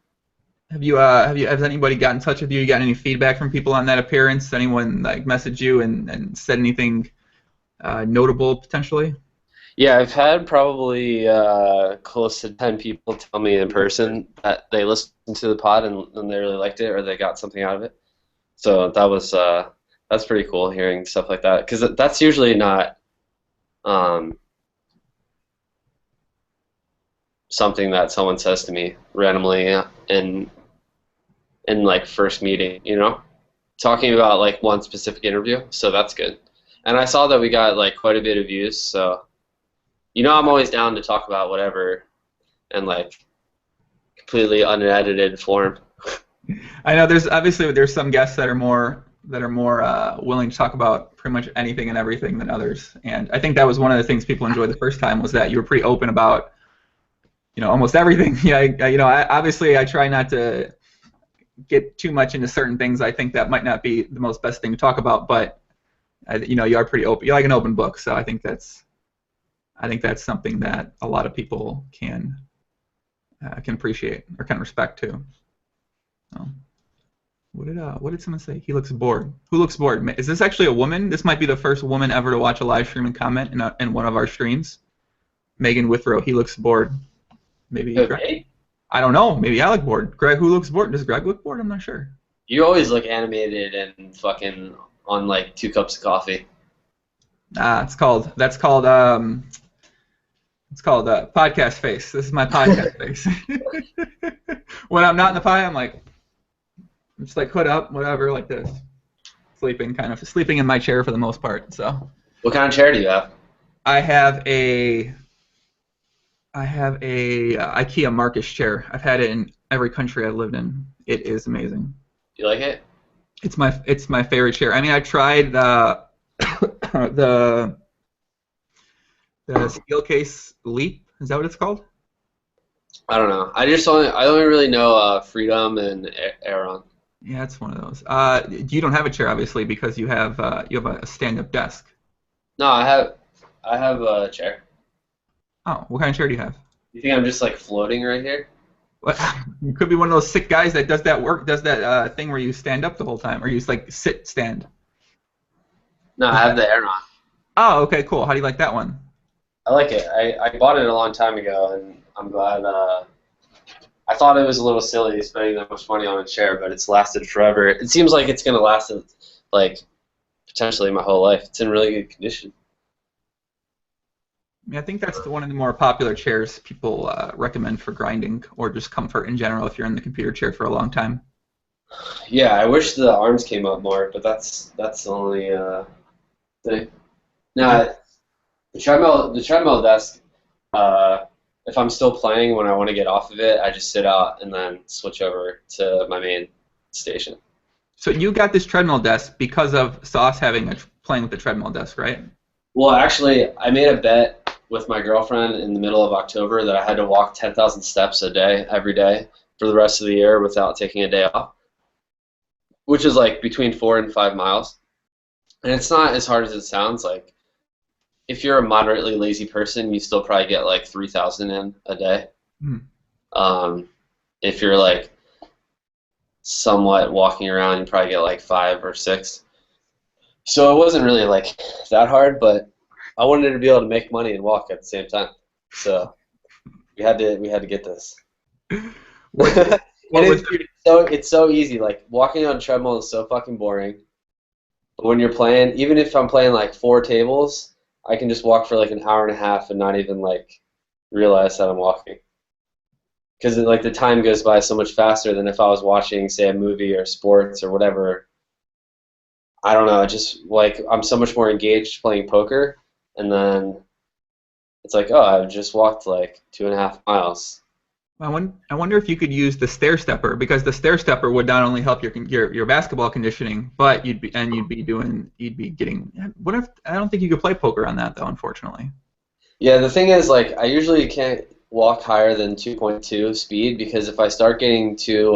Speaker 1: Has anybody got in touch with you? You got any feedback from people on that appearance? Anyone like messaged you and said anything notable potentially?
Speaker 2: Yeah, I've had probably close to 10 people tell me in person that they listened to the pod and they really liked it or they got something out of it. So that's pretty cool hearing stuff like that because that's usually not um, something that someone says to me randomly in like first meeting, talking about like one specific interview. So that's good. And I saw that we got like quite a bit of views, so I'm always down to talk about whatever and like completely unedited form.
Speaker 1: I know there's some guests that are more willing to talk about pretty much anything and everything than others, and I think that was one of the things people enjoyed the first time was that you were pretty open about almost everything. Yeah, obviously I try not to get too much into certain things. I think that might not be the most best thing to talk about, but you are pretty open. You're like an open book, so I think that's something that a lot of people can appreciate or can respect too. So, what did someone say? He looks bored. Who looks bored? Is this actually a woman? This might be the first woman ever to watch a live stream and comment in one of our streams. Megan Withrow. He looks bored. Maybe.
Speaker 2: Okay.
Speaker 1: I don't know. Maybe I look bored. Greg, who looks bored? Does Greg look bored? I'm not sure.
Speaker 2: You always look animated and fucking on like 2 cups of coffee.
Speaker 1: That's called podcast face. This is my podcast face. When I'm not in the pie, I'm just like hood up, whatever, like this. Sleeping in my chair for the most part. So.
Speaker 2: What kind of chair do you have?
Speaker 1: I have a IKEA Marcus chair. I've had it in every country I've lived in. It is amazing.
Speaker 2: You like it?
Speaker 1: It's my favorite chair. I mean, I tried the Steelcase Leap. Is that what it's called?
Speaker 2: I don't know. I only really know Freedom and Aeron.
Speaker 1: Yeah, it's one of those. You don't have a chair, obviously, because you have a stand-up desk.
Speaker 2: No, I have a chair.
Speaker 1: Oh, what kind of chair do you have?
Speaker 2: You think I'm just like floating right here?
Speaker 1: What? You could be one of those sick guys that does that thing where you stand up the whole time, or you just like stand.
Speaker 2: No, I have the Aeron.
Speaker 1: Oh, okay, cool. How do you like that one?
Speaker 2: I like it. I bought it a long time ago, and I'm glad. I thought it was a little silly spending that much money on a chair, but it's lasted forever. It seems like it's going to last like potentially my whole life. It's in really good condition.
Speaker 1: I think that's one of the more popular chairs people recommend for grinding or just comfort in general if you're in the computer chair for a long time.
Speaker 2: Yeah, I wish the arms came up more, but that's the only thing. Now, the treadmill desk, if I'm still playing when I want to get off of it, I just sit out and then switch over to my main station.
Speaker 1: So you got this treadmill desk because of Sauce playing with the treadmill desk, right?
Speaker 2: Well, actually, I made a bet with my girlfriend in the middle of October that I had to walk 10,000 steps a day, every day, for the rest of the year without taking a day off, which is like between 4 and 5 miles. And it's not as hard as it sounds. Like, if you're a moderately lazy person, you still probably get like 3,000 in a day. If you're like somewhat walking around, you probably get like 5 or 6. So it wasn't really like that hard, but I wanted to be able to make money and walk at the same time. So we had to get this. It's so easy. Like walking on a treadmill is so fucking boring. But when you're playing, even if I'm playing like 4 tables, I can just walk for like an hour and a half and not even like realize that I'm walking. Because like the time goes by so much faster than if I was watching, say, a movie or sports or whatever. I don't know, just like I'm so much more engaged playing poker, and then it's like, oh, I've just walked like 2.5 miles.
Speaker 1: I wonder if you could use the stair stepper, because the stair stepper would not only help your basketball conditioning, but you'd be getting. What if I don't think you could play poker on that though, unfortunately.
Speaker 2: Yeah, the thing is, like, I usually can't walk higher than 2.2 speed because if I start getting too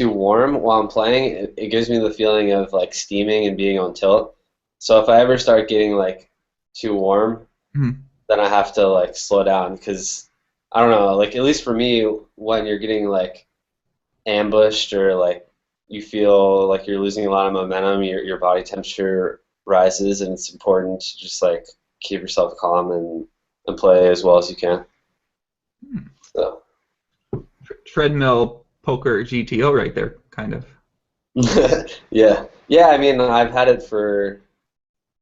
Speaker 2: warm while I'm playing, it gives me the feeling of like steaming and being on tilt. So if I ever start getting like too warm, then I have to like slow down because I don't know, like at least for me, when you're getting like ambushed or like you feel like you're losing a lot of momentum, your body temperature rises, and it's important to just like keep yourself calm and play as well as you can. So.
Speaker 1: Treadmill poker GTO right there, kind of.
Speaker 2: Yeah. Yeah, I mean, I've had it for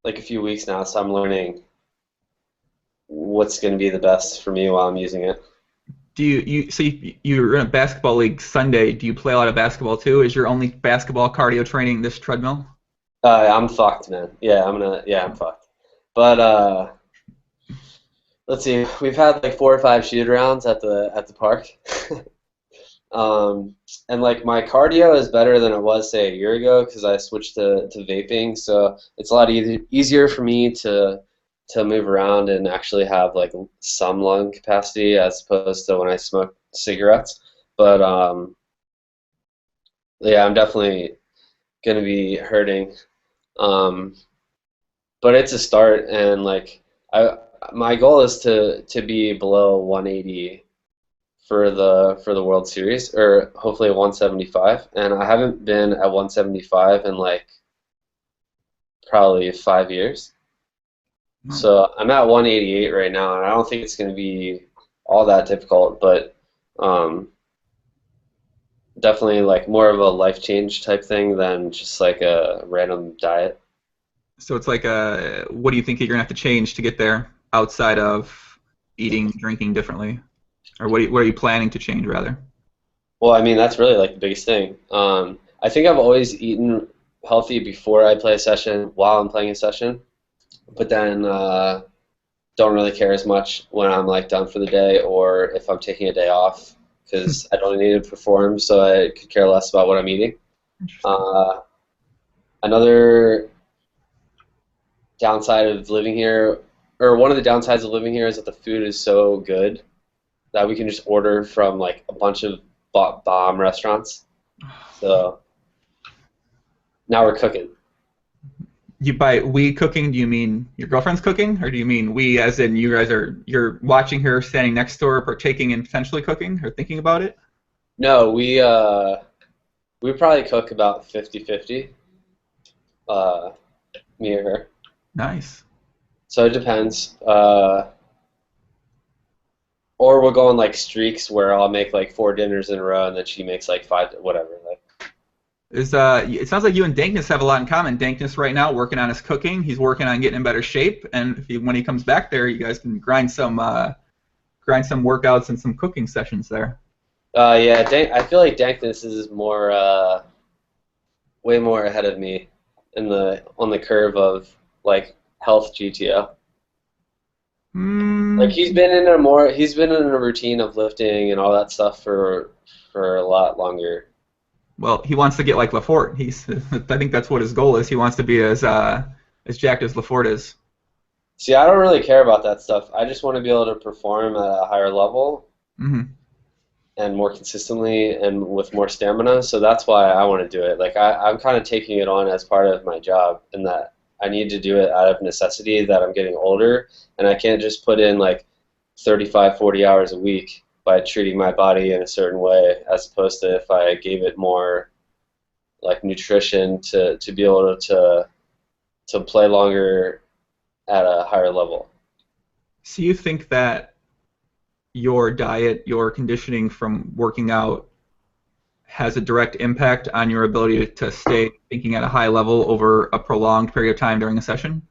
Speaker 2: like a few weeks now, so I'm learning what's going to be the best for me while I'm using it.
Speaker 1: Do you're in a basketball league Sunday? Do you play a lot of basketball too? Is your only basketball cardio training this treadmill?
Speaker 2: I'm fucked, man. Yeah, I'm fucked. But let's see. We've had like 4 or 5 shoot rounds at the park. And like my cardio is better than it was say a year ago because I switched to vaping, so it's a lot easier for me to move around and actually have like some lung capacity as opposed to when I smoke cigarettes. But yeah, I'm definitely gonna be hurting. Um, but it's a start, and like my goal is to be below 180 for the World Series, or hopefully 175. And I haven't been at 175 in like probably 5 years. So I'm at 188 right now, and I don't think it's going to be all that difficult, but definitely like more of a life change type thing than just like a random diet.
Speaker 1: So it's like, what do you think you're gonna have to change to get there outside of eating, drinking differently, or what are you planning to change rather?
Speaker 2: Well, I mean, that's really like the biggest thing. I think I've always eaten healthy before I play a session, while I'm playing a session, but then don't really care as much when I'm like done for the day or if I'm taking a day off because I don't need to perform, so I could care less about what I'm eating. Another downside of living here, or one of the downsides of living here, is that the food is so good that we can just order from like a bunch of bomb restaurants. So now we're cooking.
Speaker 1: By we cooking, do you mean your girlfriend's cooking, or do you mean we as in you're watching her standing next to her, partaking in potentially cooking or thinking about it?
Speaker 2: No, we probably cook about 50-50, me or her.
Speaker 1: Nice.
Speaker 2: So it depends. Or we'll go on like streaks where I'll make like 4 dinners in a row and then she makes like 5, whatever. Like.
Speaker 1: It sounds like you and Dankness have a lot in common. Dankness right now working on his cooking. He's working on getting in better shape, and when he comes back there, you guys can grind some workouts and some cooking sessions there.
Speaker 2: Yeah, I feel like Dankness is more, way more ahead of me on the curve of like health GTO. Like he's been in a routine of lifting and all that stuff for a lot longer.
Speaker 1: Well, he wants to get like Lafort. I think that's what his goal is. He wants to be as jacked as Lafort is.
Speaker 2: See, I don't really care about that stuff. I just want to be able to perform at a higher level and more consistently and with more stamina. So that's why I want to do it. Like I'm kind of taking it on as part of my job, in that I need to do it out of necessity, that I'm getting older, and I can't just put in like 35, 40 hours a week by treating my body in a certain way, as opposed to if I gave it more like nutrition to be able to play longer at a higher level.
Speaker 1: So you think that your diet, your conditioning from working out has a direct impact on your ability to stay thinking at a high level over a prolonged period of time during a session?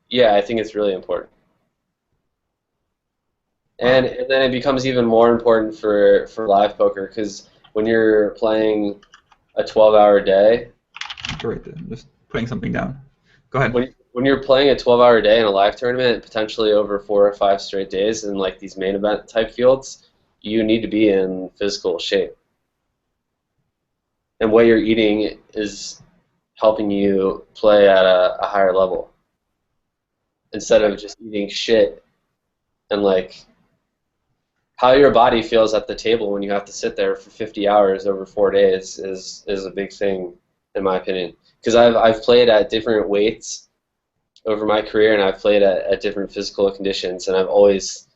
Speaker 2: Yeah, I think it's really important. And then it becomes even more important for live poker, because when you're playing a 12-hour day,
Speaker 1: right, just putting something down. Go ahead.
Speaker 2: When you're playing a 12-hour day in a live tournament, potentially over 4 or 5 straight days in like these main event type fields, you need to be in physical shape. And what you're eating is helping you play at a higher level, instead of just eating shit. And like how your body feels at the table when you have to sit there for 50 hours over 4 days is a big thing, in my opinion. Because I've played at different weights over my career, and I've played at different physical conditions, and I've always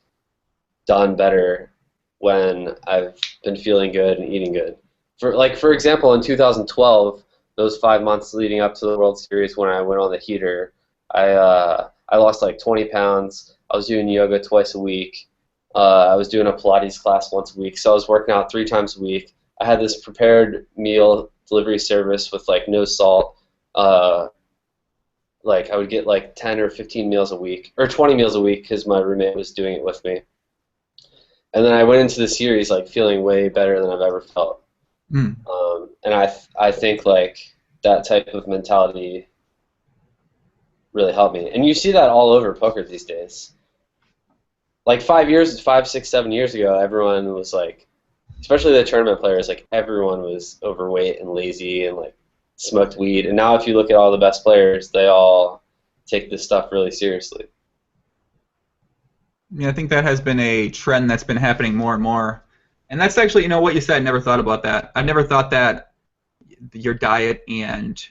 Speaker 2: done better when I've been feeling good and eating good. For example, in 2012, those 5 months leading up to the World Series when I went on the heater, I I lost like 20 pounds. I was doing yoga twice a week. I was doing a Pilates class once a week. So I was working out 3 times a week. I had this prepared meal delivery service with like no salt. Like I would get like 10 or 15 meals a week, or 20 meals a week because my roommate was doing it with me. And then I went into the series like feeling way better than I've ever felt.
Speaker 1: Mm.
Speaker 2: And I think like that type of mentality really helped me. And you see that all over poker these days. Like 5, 6, 7 years ago, everyone was like, especially the tournament players, like everyone was overweight and lazy and like smoked weed. And now if you look at all the best players, they all take this stuff really seriously.
Speaker 1: Yeah, I think that has been a trend that's been happening more and more. And that's actually, you know, what you said, I never thought about that. I never thought that your diet and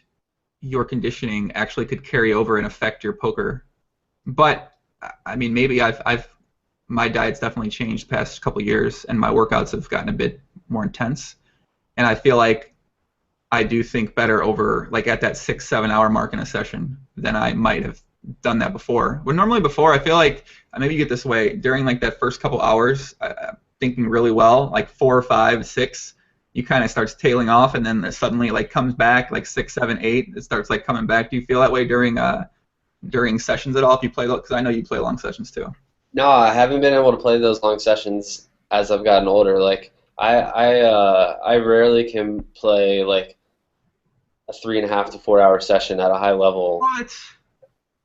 Speaker 1: your conditioning actually could carry over and affect your poker. But I mean, maybe my diet's definitely changed the past couple of years, and my workouts have gotten a bit more intense. And I feel like I do think better over like at that 6-7 hour mark in a session than I might have done that before. But normally before, I feel like maybe you get this way during like that first couple hours, thinking really well, like 4, 5, 6. You kind of starts tailing off, and then suddenly like comes back like 6, 7, 8. It starts like coming back. Do you feel that way during sessions at all? If you play, because I know you play long sessions too.
Speaker 2: No, I haven't been able to play those long sessions as I've gotten older. Like I rarely can play like a 3.5 to 4 hour session at a high level.
Speaker 1: What?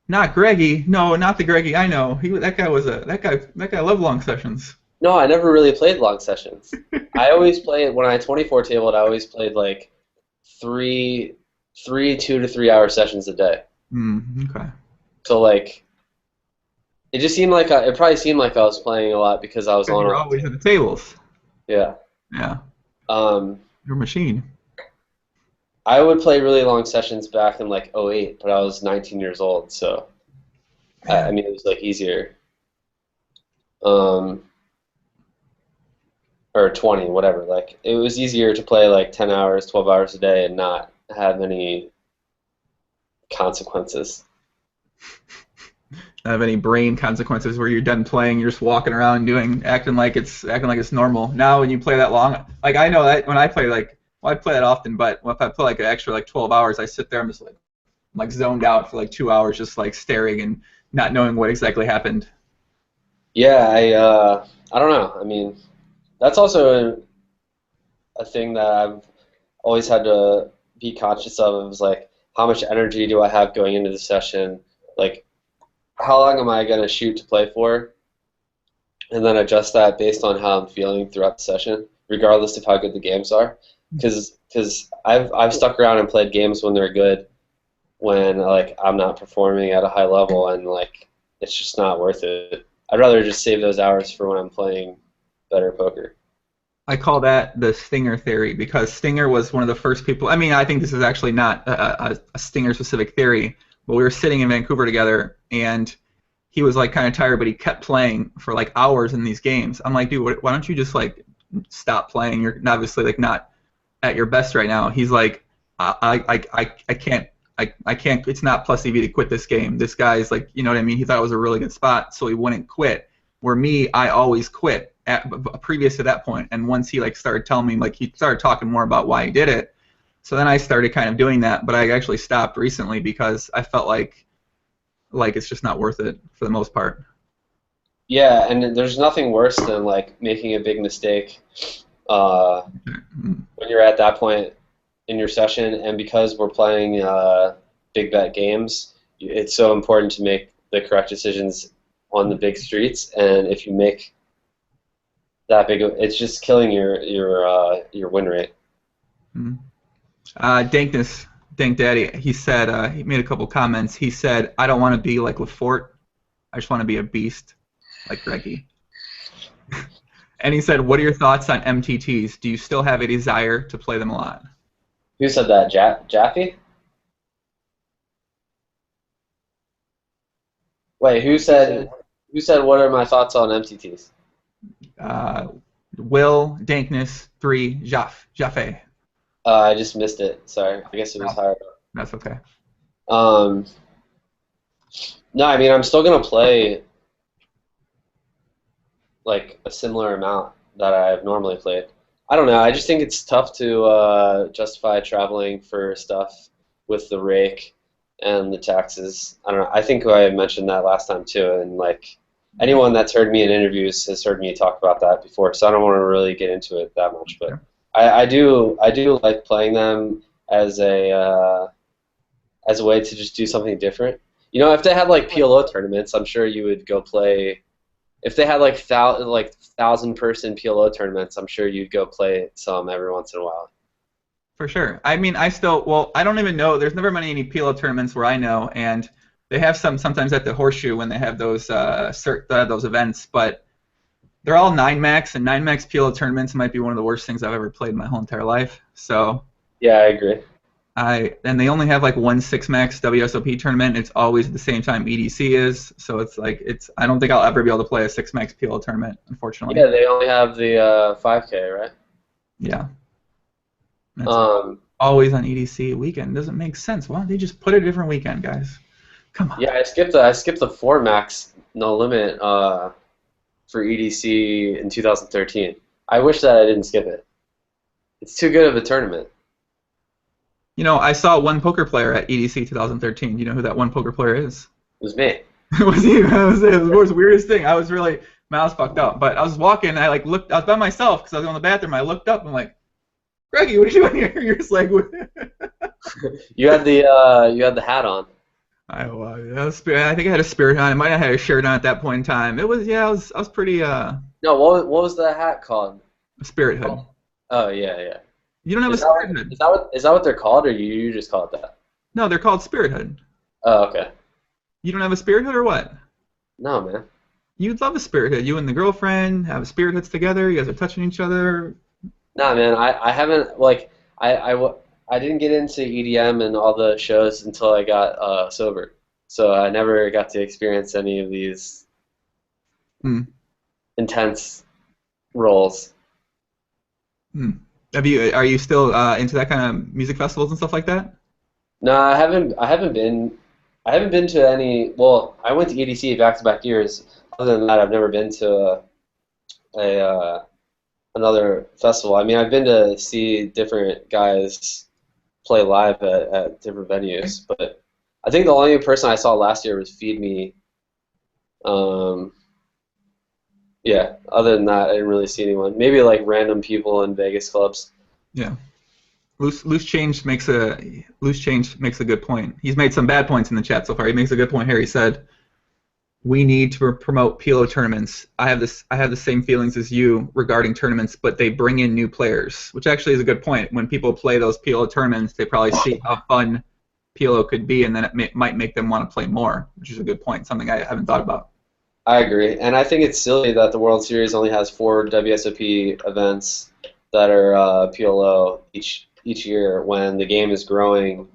Speaker 1: Not Greggy. No, not the Greggy I know. That guy loved long sessions.
Speaker 2: No, I never really played long sessions. I always played when I 24 tabled. I always played like three 2 to 3 hour sessions a day.
Speaker 1: Okay.
Speaker 2: So like, it just seemed like it probably seemed like I was playing a lot because I was on.
Speaker 1: You're always at the tables.
Speaker 2: Yeah.
Speaker 1: Yeah.
Speaker 2: You're
Speaker 1: a machine.
Speaker 2: I would play really long sessions back in like '08, but I was 19 years old, so I mean it was like easier. Or 20, whatever. Like it was easier to play like 10 hours, 12 hours a day and not have any consequences.
Speaker 1: Not have any brain consequences where you're done playing, you're just walking around acting like it's normal. Now when you play that long, like I know that when I play I play that often, but if I play like an extra like 12 hours, I sit there and just like zoned out for like 2 hours, just like staring and not knowing what exactly happened.
Speaker 2: Yeah, I don't know. I mean, that's also a thing that I've always had to be conscious of. Is like, how much energy do I have going into the session? Like, how long am I going to shoot to play for? And then adjust that based on how I'm feeling throughout the session, regardless of how good the games are. Because I've stuck around and played games when they're good, when like I'm not performing at a high level, and like it's just not worth it. I'd rather just save those hours for when I'm playing better poker.
Speaker 1: I call that the Stinger theory because Stinger was one of the first people. I mean, I think this is actually not a Stinger-specific theory, but we were sitting in Vancouver together, and he was like kind of tired, but he kept playing for like hours in these games. I'm like, dude, why don't you just like stop playing? You're obviously like not at your best right now. He's like, I can't. I can't. It's not plus EV to quit this game. This guy's like, you know what I mean? He thought it was a really good spot, so he wouldn't quit. Where me, I always quit previous to that point. And once he like started telling me, like he started talking more about why he did it. So then I started kind of doing that, but I actually stopped recently because I felt like it's just not worth it for the most part.
Speaker 2: Yeah, and there's nothing worse than like making a big mistake when you're at that point in your session, and because we're playing big bet games, it's so important to make the correct decisions on the big streets, and if you make that big, it's just killing your win rate.
Speaker 1: Dankness, Dank Daddy, he said, he made a couple comments. He said, I don't want to be like Lafort. I just want to be a beast like Greggy. And he said, what are your thoughts on MTTs? Do you still have a desire to play them a lot?
Speaker 2: Who said that? Jaffe? Wait, who said what are my thoughts on MTTs?
Speaker 1: Will, Dankness, 3, Jaffe.
Speaker 2: I just missed it. Sorry. I guess it was higher.
Speaker 1: That's okay.
Speaker 2: No, I mean I'm still gonna play like a similar amount that I've normally played. I don't know. I just think it's tough to justify traveling for stuff with the rake and the taxes. I don't know. I think I mentioned that last time too, and like anyone that's heard me in interviews has heard me talk about that before. So I don't want to really get into it that much, but I do like playing them as a way to just do something different. You know, if they had like PLO tournaments, I'm sure you would go play. If they had like 1,000-person PLO tournaments, I'm sure you'd go play some every once in a while.
Speaker 1: For sure. I mean, I don't even know. There's never been any PLO tournaments where I know, and they have some sometimes at the Horseshoe when they have those events, but they're all 9-max, and 9-max PLO tournaments might be one of the worst things I've ever played in my whole entire life. So
Speaker 2: Yeah, I agree.
Speaker 1: and they only have like one 6-max WSOP tournament. It's always at the same time EDC is, so it's like I don't think I'll ever be able to play a 6-max PLO tournament, unfortunately.
Speaker 2: Yeah, they only have the 5K, right?
Speaker 1: Yeah. That's
Speaker 2: Um,
Speaker 1: always on EDC weekend. Doesn't make sense. Why don't they just put a different weekend, guys? Come on.
Speaker 2: yeah, I skipped the 4 max no limit for EDC in 2013. I wish that I didn't skip it. It's too good of a tournament.
Speaker 1: You know, I saw one poker player at EDC 2013. You know who that one poker player is?
Speaker 2: It was me.
Speaker 1: Was he? It was the most weirdest thing. I was really, my mouth fucked up. But I was walking, I like looked, I was by myself because I was in the bathroom. I looked up, I'm like, Greggy, what are you doing here? You're just like,
Speaker 2: You had the hat on.
Speaker 1: I think I had a spirit on. I might have had a shirt on at that point in time. It was, yeah, I was pretty,
Speaker 2: No, what was the hat called?
Speaker 1: a spirit hood.
Speaker 2: Oh yeah, yeah.
Speaker 1: You don't have a
Speaker 2: Is that,
Speaker 1: spirit hood.
Speaker 2: is that what they're called, or you just call it that?
Speaker 1: No, they're called spirit hood.
Speaker 2: Oh, okay.
Speaker 1: You don't have a spirit hood or what?
Speaker 2: No, man.
Speaker 1: You'd love a spirit hood. You and the girlfriend have spirit hoods together. You guys are touching each other.
Speaker 2: Nah, man. I haven't like I didn't get into EDM and all the shows until I got sober. So I never got to experience any of these
Speaker 1: Hmm.
Speaker 2: intense roles.
Speaker 1: Hmm. Are you still into that kind of music festivals and stuff like that?
Speaker 2: No, I haven't been to any. Well, I went to EDC back-to-back years. Other than that, I've never been to another festival. I mean, I've been to see different guys play live at different venues, but I think the only person I saw last year was Feed Me. Um, yeah, other than that, I didn't really see anyone. Maybe like random people in Vegas clubs.
Speaker 1: Yeah. Loose change makes a good point. He's made some bad points in the chat so far. He makes a good point here. He said, "We need to promote PLO tournaments. I have the same feelings as you regarding tournaments, but they bring in new players," which actually is a good point. When people play those PLO tournaments, they probably see how fun PLO could be, and then it might make them want to play more, which is a good point. Something I haven't thought about.
Speaker 2: I agree, and I think it's silly that the World Series only has 4 WSOP events that are PLO each year when the game is growing.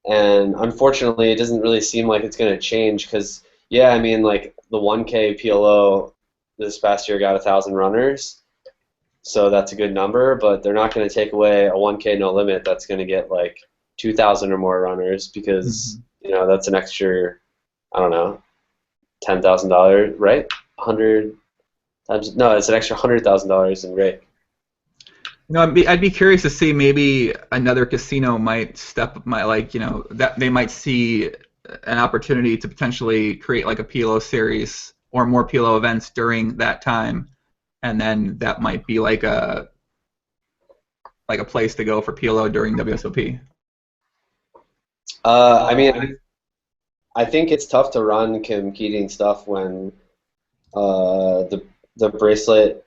Speaker 2: And unfortunately, it doesn't really seem like it's going to change because, yeah, I mean, like the 1K PLO this past year got 1,000 runners, so that's a good number. But they're not going to take away a 1K no limit that's going to get like 2,000 or more runners because that's an extra, I don't know, $10,000, right? 100 times, no, it's an extra $100,000 in rake.
Speaker 1: No, I'd be curious to see maybe another casino might that they might see an opportunity to potentially create like a PLO series or more PLO events during that time, and then that might be like a place to go for PLO during WSOP.
Speaker 2: I mean, I think it's tough to run competing stuff when the bracelet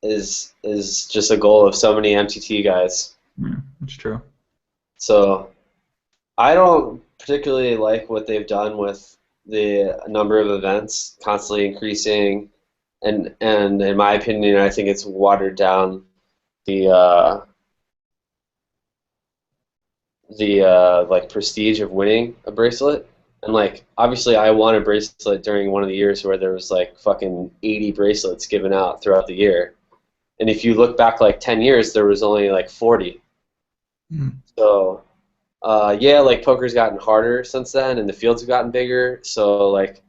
Speaker 2: is just a goal of so many MTT guys.
Speaker 1: Yeah, that's true.
Speaker 2: So I don't particularly like what they've done with the number of events constantly increasing, and in my opinion, I think it's watered down the like prestige of winning a bracelet. And like obviously I won a bracelet during one of the years where there was like fucking 80 bracelets given out throughout the year. And if you look back like 10 years, there was only like 40.
Speaker 1: Mm.
Speaker 2: So Yeah, like poker's gotten harder since then, and the fields have gotten bigger, so like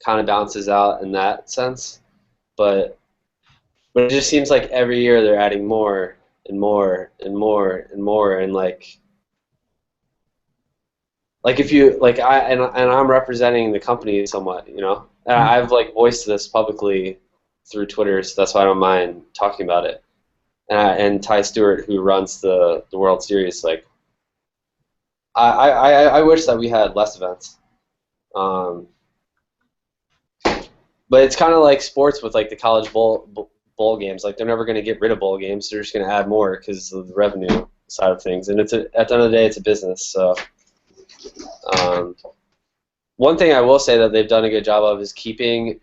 Speaker 2: kind of balances out in that sense. But it just seems like every year they're adding more and more and more and more, and like if you like and I'm representing the company somewhat, you know, and I've like voiced this publicly through Twitter, so that's why I don't mind talking about it. And Ty Stewart, who runs the World Series, like I wish that we had less events. But it's kind of like sports with like the college bowl games. Like they're never going to get rid of bowl games. They're just going to add more because of the revenue side of things. And at the end of the day, it's a business. So one thing I will say that they've done a good job of is keeping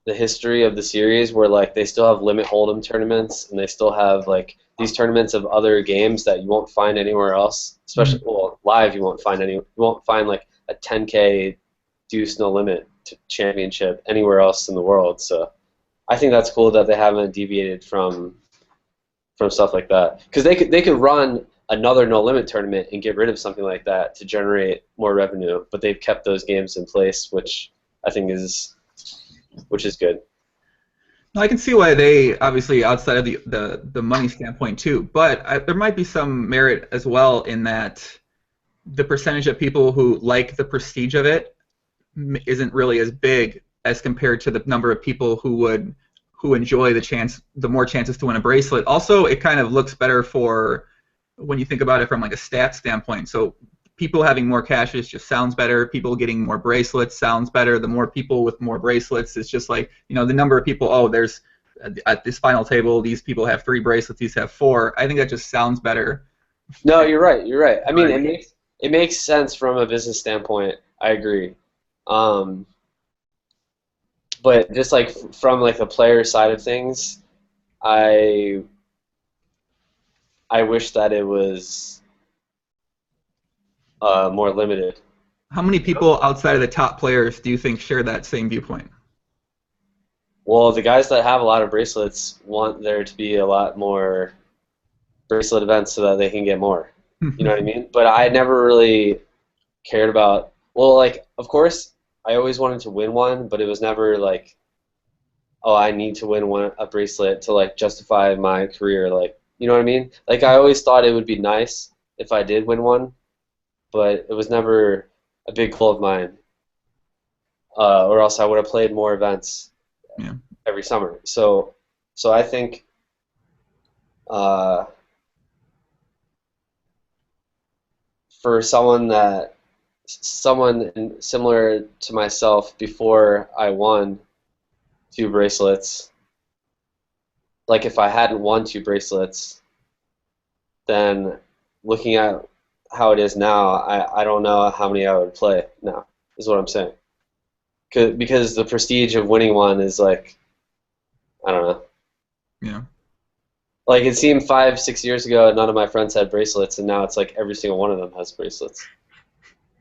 Speaker 2: the history of the series, where like they still have limit hold'em tournaments, and they still have like these tournaments of other games that you won't find anywhere else. Especially well, live, you won't find like a 10K deuce no limit championship anywhere else in the world. So I think that's cool that they haven't deviated from stuff like that, because they could run another no limit tournament and get rid of something like that to generate more revenue, but they've kept those games in place, which I think is good.
Speaker 1: No, I can see why they obviously outside of the money standpoint too, but there might be some merit as well in that the percentage of people who like the prestige of it isn't really as big as compared to the number of people who enjoy the more chances to win a bracelet. Also, it kind of looks better for when you think about it from like a stat standpoint. So people having more cashes just sounds better. People getting more bracelets sounds better. The more people with more bracelets, it's just like, you know, the number of people, oh, there's at this final table, these people have 3 bracelets, these have 4. I think that just sounds better.
Speaker 2: No, you're right. You're right. I mean, it makes sense from a business standpoint. I agree. But just like from like the player side of things, I wish that it was more limited.
Speaker 1: How many people outside of the top players do you think share that same viewpoint?
Speaker 2: Well, the guys that have a lot of bracelets want there to be a lot more bracelet events so that they can get more. You know what I mean? But I never really cared about, well, like, of course, I always wanted to win one, but it was never like, oh, I need to win a bracelet to like justify my career. Like, you know what I mean? Like, I always thought it would be nice if I did win one, but it was never a big goal of mine. Or else I would have played more events every summer. So I think for someone similar to myself before I won 2 bracelets, like if I hadn't won 2 bracelets, then looking at how it is now, I don't know how many I would play now, is what I'm saying. Because the prestige of winning one is like, I don't know.
Speaker 1: Yeah.
Speaker 2: Like it seemed 5-6 years ago, none of my friends had bracelets, and now it's like every single one of them has bracelets.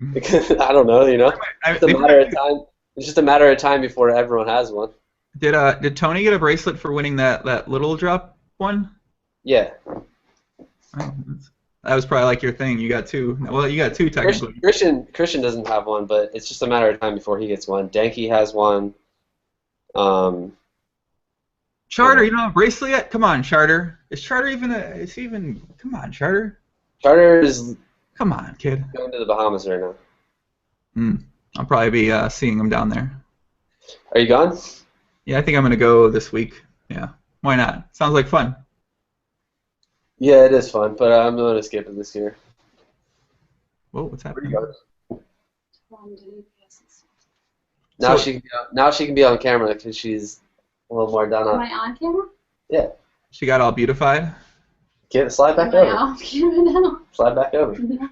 Speaker 2: I don't know, you know. It's a matter of time. It's just a matter of time before everyone has one.
Speaker 1: Did Tony get a bracelet for winning that little drop one?
Speaker 2: Yeah.
Speaker 1: Oh, that was probably like your thing. You got 2. Well, you got 2 technically.
Speaker 2: Christian doesn't have one, but it's just a matter of time before he gets one. Danke has one.
Speaker 1: Charter, you don't have a bracelet yet? Come on, Charter. Is Charter even come on, Charter.
Speaker 2: Charter is
Speaker 1: come on, kid.
Speaker 2: Going to the Bahamas right now.
Speaker 1: I'll probably be seeing him down there.
Speaker 2: Are you gone?
Speaker 1: Yeah, I think I'm gonna go this week. Yeah. Why not? Sounds like fun.
Speaker 2: Yeah, it is fun, but I'm going to skip it this year.
Speaker 1: Whoa, what's happening?
Speaker 2: Now she can be on camera because she's a little more done on.
Speaker 4: Am I on camera?
Speaker 2: Yeah.
Speaker 1: She got all beautified.
Speaker 2: Slide back over.
Speaker 4: Off camera now?
Speaker 2: Slide back over.
Speaker 4: No.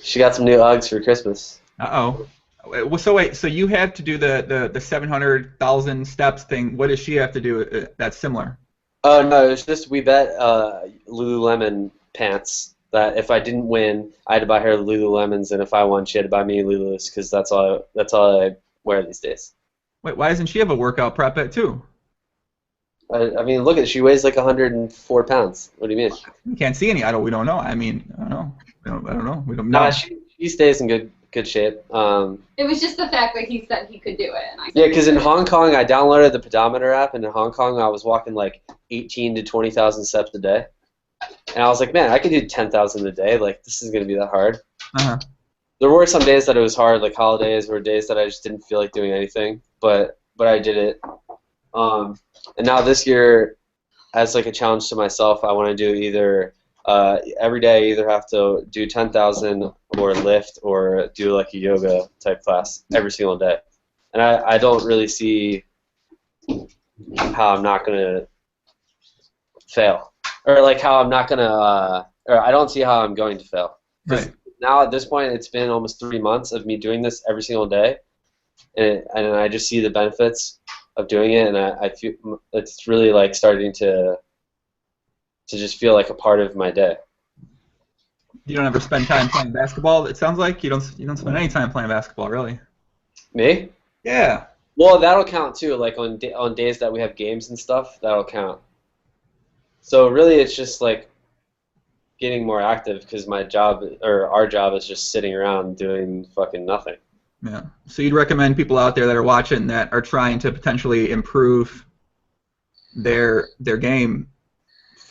Speaker 2: She got some new Uggs for Christmas.
Speaker 1: So you have to do the 700,000 steps thing. What does she have to do that's similar?
Speaker 2: Oh no, it's just we bet Lululemon pants that if I didn't win, I had to buy her Lululemons, and if I won, she had to buy me Lulus because that's all I wear these days.
Speaker 1: Wait, why doesn't she have a workout prep at too?
Speaker 2: I mean, look at she weighs like 104 pounds. What do you mean?
Speaker 1: You can't see any. We don't know. I mean, I don't know. I don't know. We don't know.
Speaker 2: Nah, she stays in good shape.
Speaker 4: It was just the fact that he said he could do it. And I
Speaker 2: Yeah, because in Hong Kong, I downloaded the pedometer app, and in Hong Kong, I was walking like 18 to 20,000 steps a day. And I was like, man, I could do 10,000 a day. Like, this is going to be that hard.
Speaker 1: Uh-huh.
Speaker 2: There were some days that it was hard, like holidays were days that I just didn't feel like doing anything, but I did it. And now this year, as like a challenge to myself, I want to do either every day I either have to do 10,000 or lift or do like a yoga type class every single day. And I don't really see how I'm not going to fail. Or like how I'm not going to, or I don't see how I'm going to fail.
Speaker 1: Right.
Speaker 2: Now at this point, it's been almost 3 months of me doing this every single day. And I just see the benefits of doing it, and I feel it's really like starting to just feel like a part of my day.
Speaker 1: You don't ever spend time playing basketball? It sounds like you don't spend any time playing basketball, really.
Speaker 2: Me?
Speaker 1: Yeah.
Speaker 2: Well, that'll count too. Like on days that we have games and stuff, that'll count. So really, it's just like getting more active because my job or our job is just sitting around doing fucking nothing.
Speaker 1: Yeah. So you'd recommend people out there that are watching that are trying to potentially improve their game,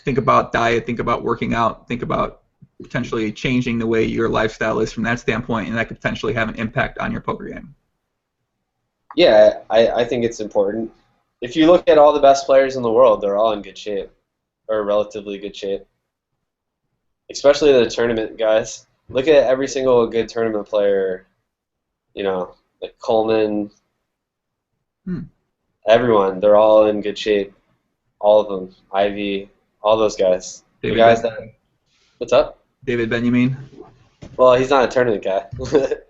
Speaker 1: think about diet, think about working out, think about potentially changing the way your lifestyle is from that standpoint, and that could potentially have an impact on your poker game.
Speaker 2: Yeah, I think it's important. If you look at all the best players in the world, they're all in good shape, or relatively good shape. Especially the tournament guys. Look at every single good tournament player, you know, like Coleman, everyone, they're all in good shape. All of them. Ivy, all those guys.
Speaker 1: David
Speaker 2: the guys that. What's up?
Speaker 1: David Benjamin.
Speaker 2: Well, he's not a tournament guy. But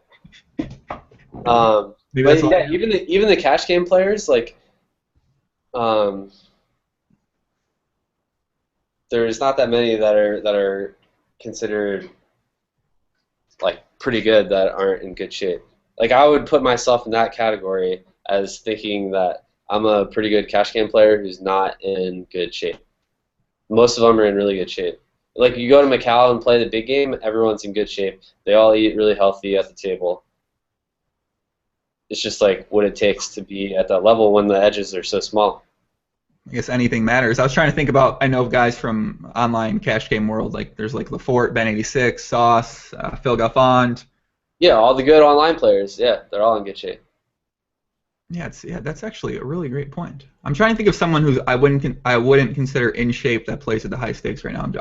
Speaker 2: yeah, even the cash game players, like, there's not that many that are considered like pretty good that aren't in good shape. Like I would put myself in that category as thinking that I'm a pretty good cash game player who's not in good shape. Most of them are in really good shape. Like you go to Macau and play the big game, everyone's in good shape. They all eat really healthy at the table. It's just like what it takes to be at that level when the edges are so small.
Speaker 1: I guess anything matters. I was trying to think about, I know of guys from online cash game world, like there's like Lafort, Ben86, Sauce, Phil Gaffond.
Speaker 2: Yeah, all the good online players, yeah, they're all in good shape.
Speaker 1: Yeah, that's actually a really great point. I'm trying to think of someone who I wouldn't consider in shape that plays at the high stakes right now.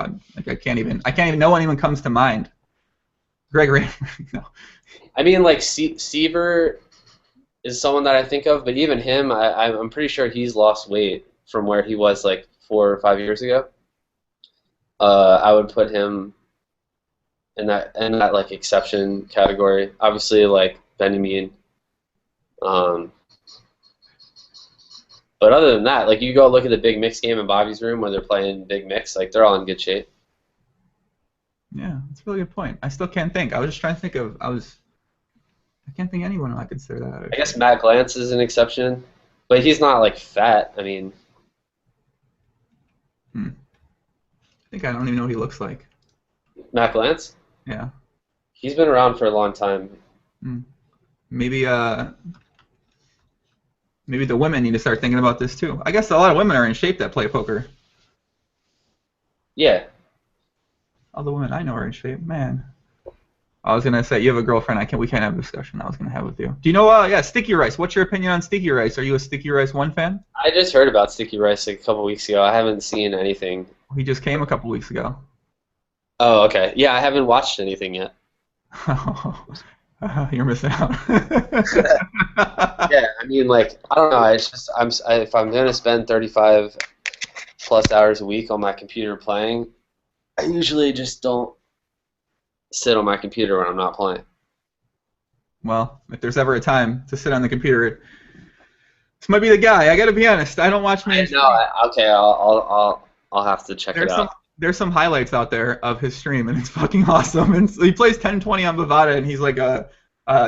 Speaker 1: I can't even no one even comes to mind. Gregory, no.
Speaker 2: I mean, like Seaver is someone that I think of, but even him, I'm pretty sure he's lost weight from where he was like 4 or 5 years ago. I would put him in that like exception category. Obviously, like Benjamin. But other than that, like you go look at the big mix game in Bobby's room when they're playing big mix, like they're all in good shape.
Speaker 1: Yeah, that's a really good point. I still can't think. I was just trying to think of. I can't think of anyone I consider that.
Speaker 2: I guess Matt Glantz is an exception, but he's not like fat. I mean.
Speaker 1: I think I don't even know what he looks like.
Speaker 2: Matt Glantz?
Speaker 1: Yeah.
Speaker 2: He's been around for a long time.
Speaker 1: Maybe the women need to start thinking about this too. I guess a lot of women are in shape that play poker.
Speaker 2: Yeah.
Speaker 1: All the women I know are in shape. Man. I was gonna say you have a girlfriend. We can't have a discussion I was gonna have with you. Do you know? Sticky rice. What's your opinion on sticky rice? Are you a sticky rice 1 fan?
Speaker 2: I just heard about sticky rice like a couple weeks ago. I haven't seen anything.
Speaker 1: He just came a couple weeks ago.
Speaker 2: Oh, okay. Yeah, I haven't watched anything yet.
Speaker 1: You're missing out.
Speaker 2: Yeah, I mean, like I don't know. It's just if I'm gonna spend 35 plus hours a week on my computer playing, I usually just don't sit on my computer when I'm not playing.
Speaker 1: Well, if there's ever a time to sit on the computer, this might be the guy. I gotta be honest. I don't watch many.
Speaker 2: No, okay. I'll have to check it out.
Speaker 1: There's some highlights out there of his stream, and it's fucking awesome. And so he plays 10-20 on Bovada, and he's like a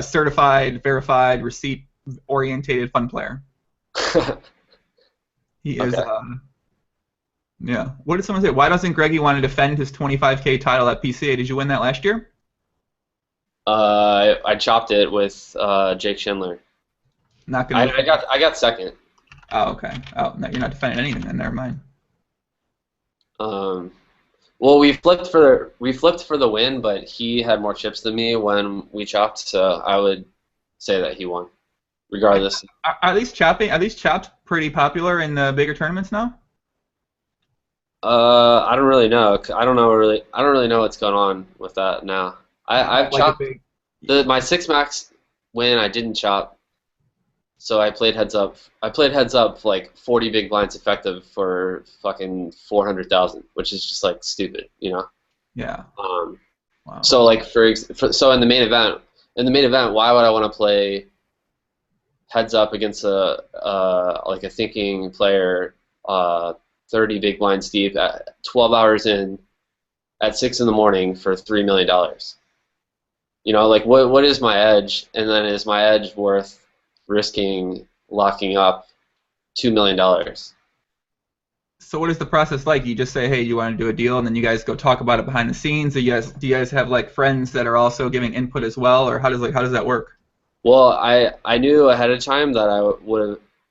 Speaker 1: certified, verified, receipt-orientated fun player. He is. Yeah. What did someone say? Why doesn't Greggy want to defend his 25K title at PCA? Did you win that last year?
Speaker 2: I chopped it with Jake Schindler.
Speaker 1: Not gonna.
Speaker 2: I got second.
Speaker 1: Oh, okay. Oh, no, you're not defending anything then. Never mind.
Speaker 2: Well, we flipped for the win, but he had more chips than me when we chopped, so I would say that he won, regardless.
Speaker 1: Are these chops pretty popular in the bigger tournaments now?
Speaker 2: I don't really know. I don't really know what's going on with that now. I've
Speaker 1: Like a
Speaker 2: chopped
Speaker 1: big.
Speaker 2: my six max win. I didn't chop, so I played heads up. I played heads up like 40 big blinds effective for fucking 400,000, which is just like stupid, you know.
Speaker 1: Yeah. Wow.
Speaker 2: So like so in the main event, why would I want to play heads up against a thinking player, 30 big blinds deep at 12 hours in at 6 in the morning for $3 million? You know, like what is my edge? And then is my edge worth risking locking up $2 million?
Speaker 1: So what is the process like? You just say, hey, you want to do a deal, and then you guys go talk about it behind the scenes. Do you guys have like friends that are also giving input as well, or how does that work?
Speaker 2: Well, I knew ahead of time that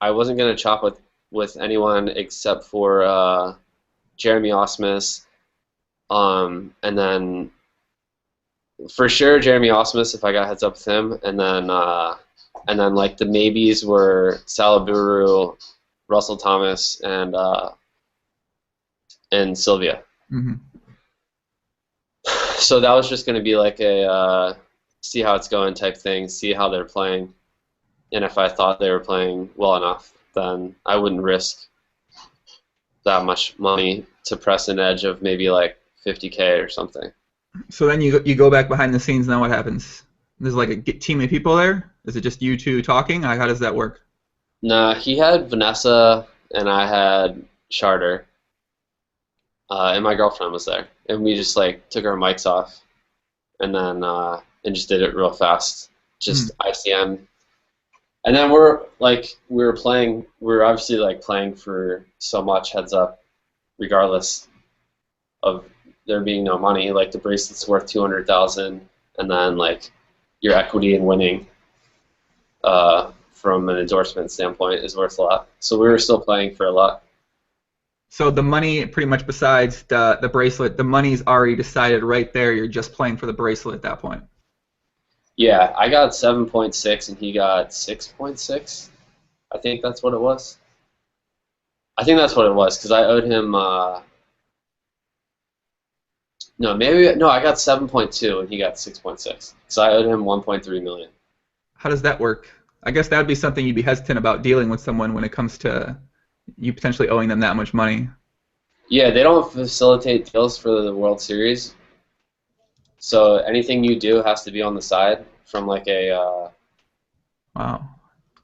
Speaker 2: I wasn't gonna chop with anyone except for Jeremy Osmus, and then for sure Jeremy Osmus if I got heads up with him, and then like the maybes were Salaburu, Russell Thomas, and Sylvia.
Speaker 1: Mm-hmm.
Speaker 2: So that was just going to be like a see how it's going type thing, see how they're playing, and if I thought they were playing well enough, then I wouldn't risk that much money to press an edge of maybe like 50K or something.
Speaker 1: So then you go back behind the scenes, and then what happens? There's like a team of people there? Is it just you two talking? How does that work?
Speaker 2: Nah, he had Vanessa and I had Charter, and my girlfriend was there, and we just like took our mics off, and then and just did it real fast, just ICM, and then we were obviously like playing for so much heads up, regardless of there being no money. Like the bracelet's worth 200,000, and then like your equity in winning, from an endorsement standpoint, is worth a lot. So we were still playing for a lot.
Speaker 1: So the money, pretty much besides the bracelet, the money's already decided right there. You're just playing for the bracelet at that point.
Speaker 2: Yeah, I got 7.6 and he got 6.6. I think that's what it was. I think that's what it was because I owed him. No, I got 7.2 and he got 6.6. So I owed him 1.3 million.
Speaker 1: How does that work? I guess that would be something you'd be hesitant about dealing with someone when it comes to you potentially owing them that much money.
Speaker 2: Yeah, they don't facilitate deals for the World Series. So anything you do has to be on the side from like
Speaker 1: Wow.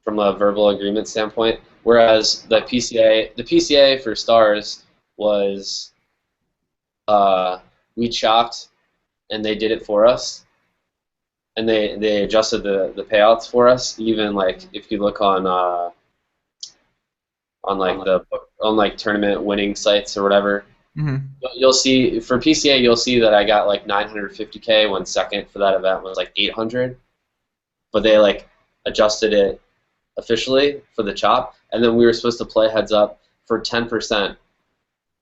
Speaker 2: from a verbal agreement standpoint. Whereas the PCA for stars was we chopped and they did it for us, and they adjusted the payouts for us. Even like if you look on like tournament winning sites or whatever, you'll see for PCA you'll see that I got like 950K when second for that event was like 800, but they like adjusted it officially for the chop, and then we were supposed to play heads up for 10%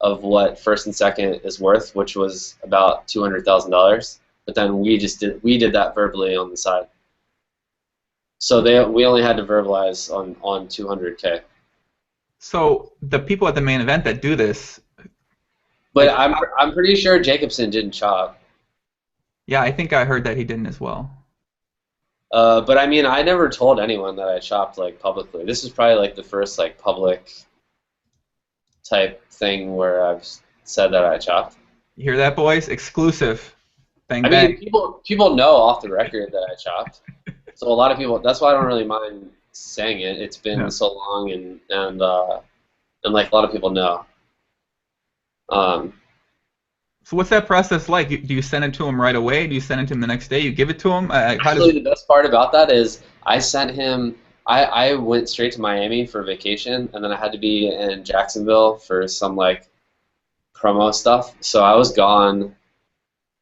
Speaker 2: of what first and second is worth, which was about $200,000. But then we did that verbally on the side. So we only had to verbalize on 200K.
Speaker 1: So the people at the main event that do this.
Speaker 2: But I'm pretty sure Jacobson didn't chop.
Speaker 1: Yeah, I think I heard that he didn't as well.
Speaker 2: But I mean, I never told anyone that I chopped like publicly. This is probably like the first like public type thing where I've said that I chopped.
Speaker 1: You hear that, boys? Exclusive. Bang,
Speaker 2: I
Speaker 1: bang.
Speaker 2: mean, people know off the record that I chopped. So a lot of people. That's why I don't really mind saying it. It's been so long, and like a lot of people know.
Speaker 1: So what's that process like? Do you send it to him right away? Do you send it to him the next day? You give it to him?
Speaker 2: Actually, the best part about that is I sent him. I went straight to Miami for vacation, and then I had to be in Jacksonville for some like promo stuff. So I was gone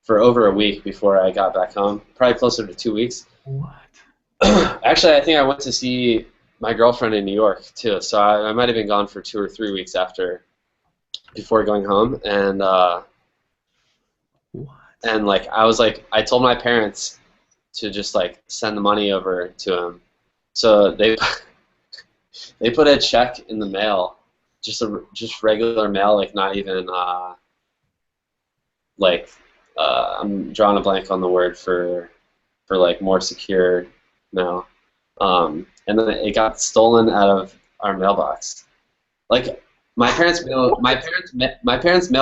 Speaker 2: for over a week before I got back home, probably closer to 2 weeks.
Speaker 1: What?
Speaker 2: Actually, I think I went to see my girlfriend in New York too, so I might have been gone for 2 or 3 weeks before going home,
Speaker 1: What?
Speaker 2: and like I was like I told my parents to just like send the money over to him, so they put a check in the mail, just regular mail, like not even like I'm drawing a blank on the word for like more secure mail. And then it got stolen out of our mailbox. Like my parents' mail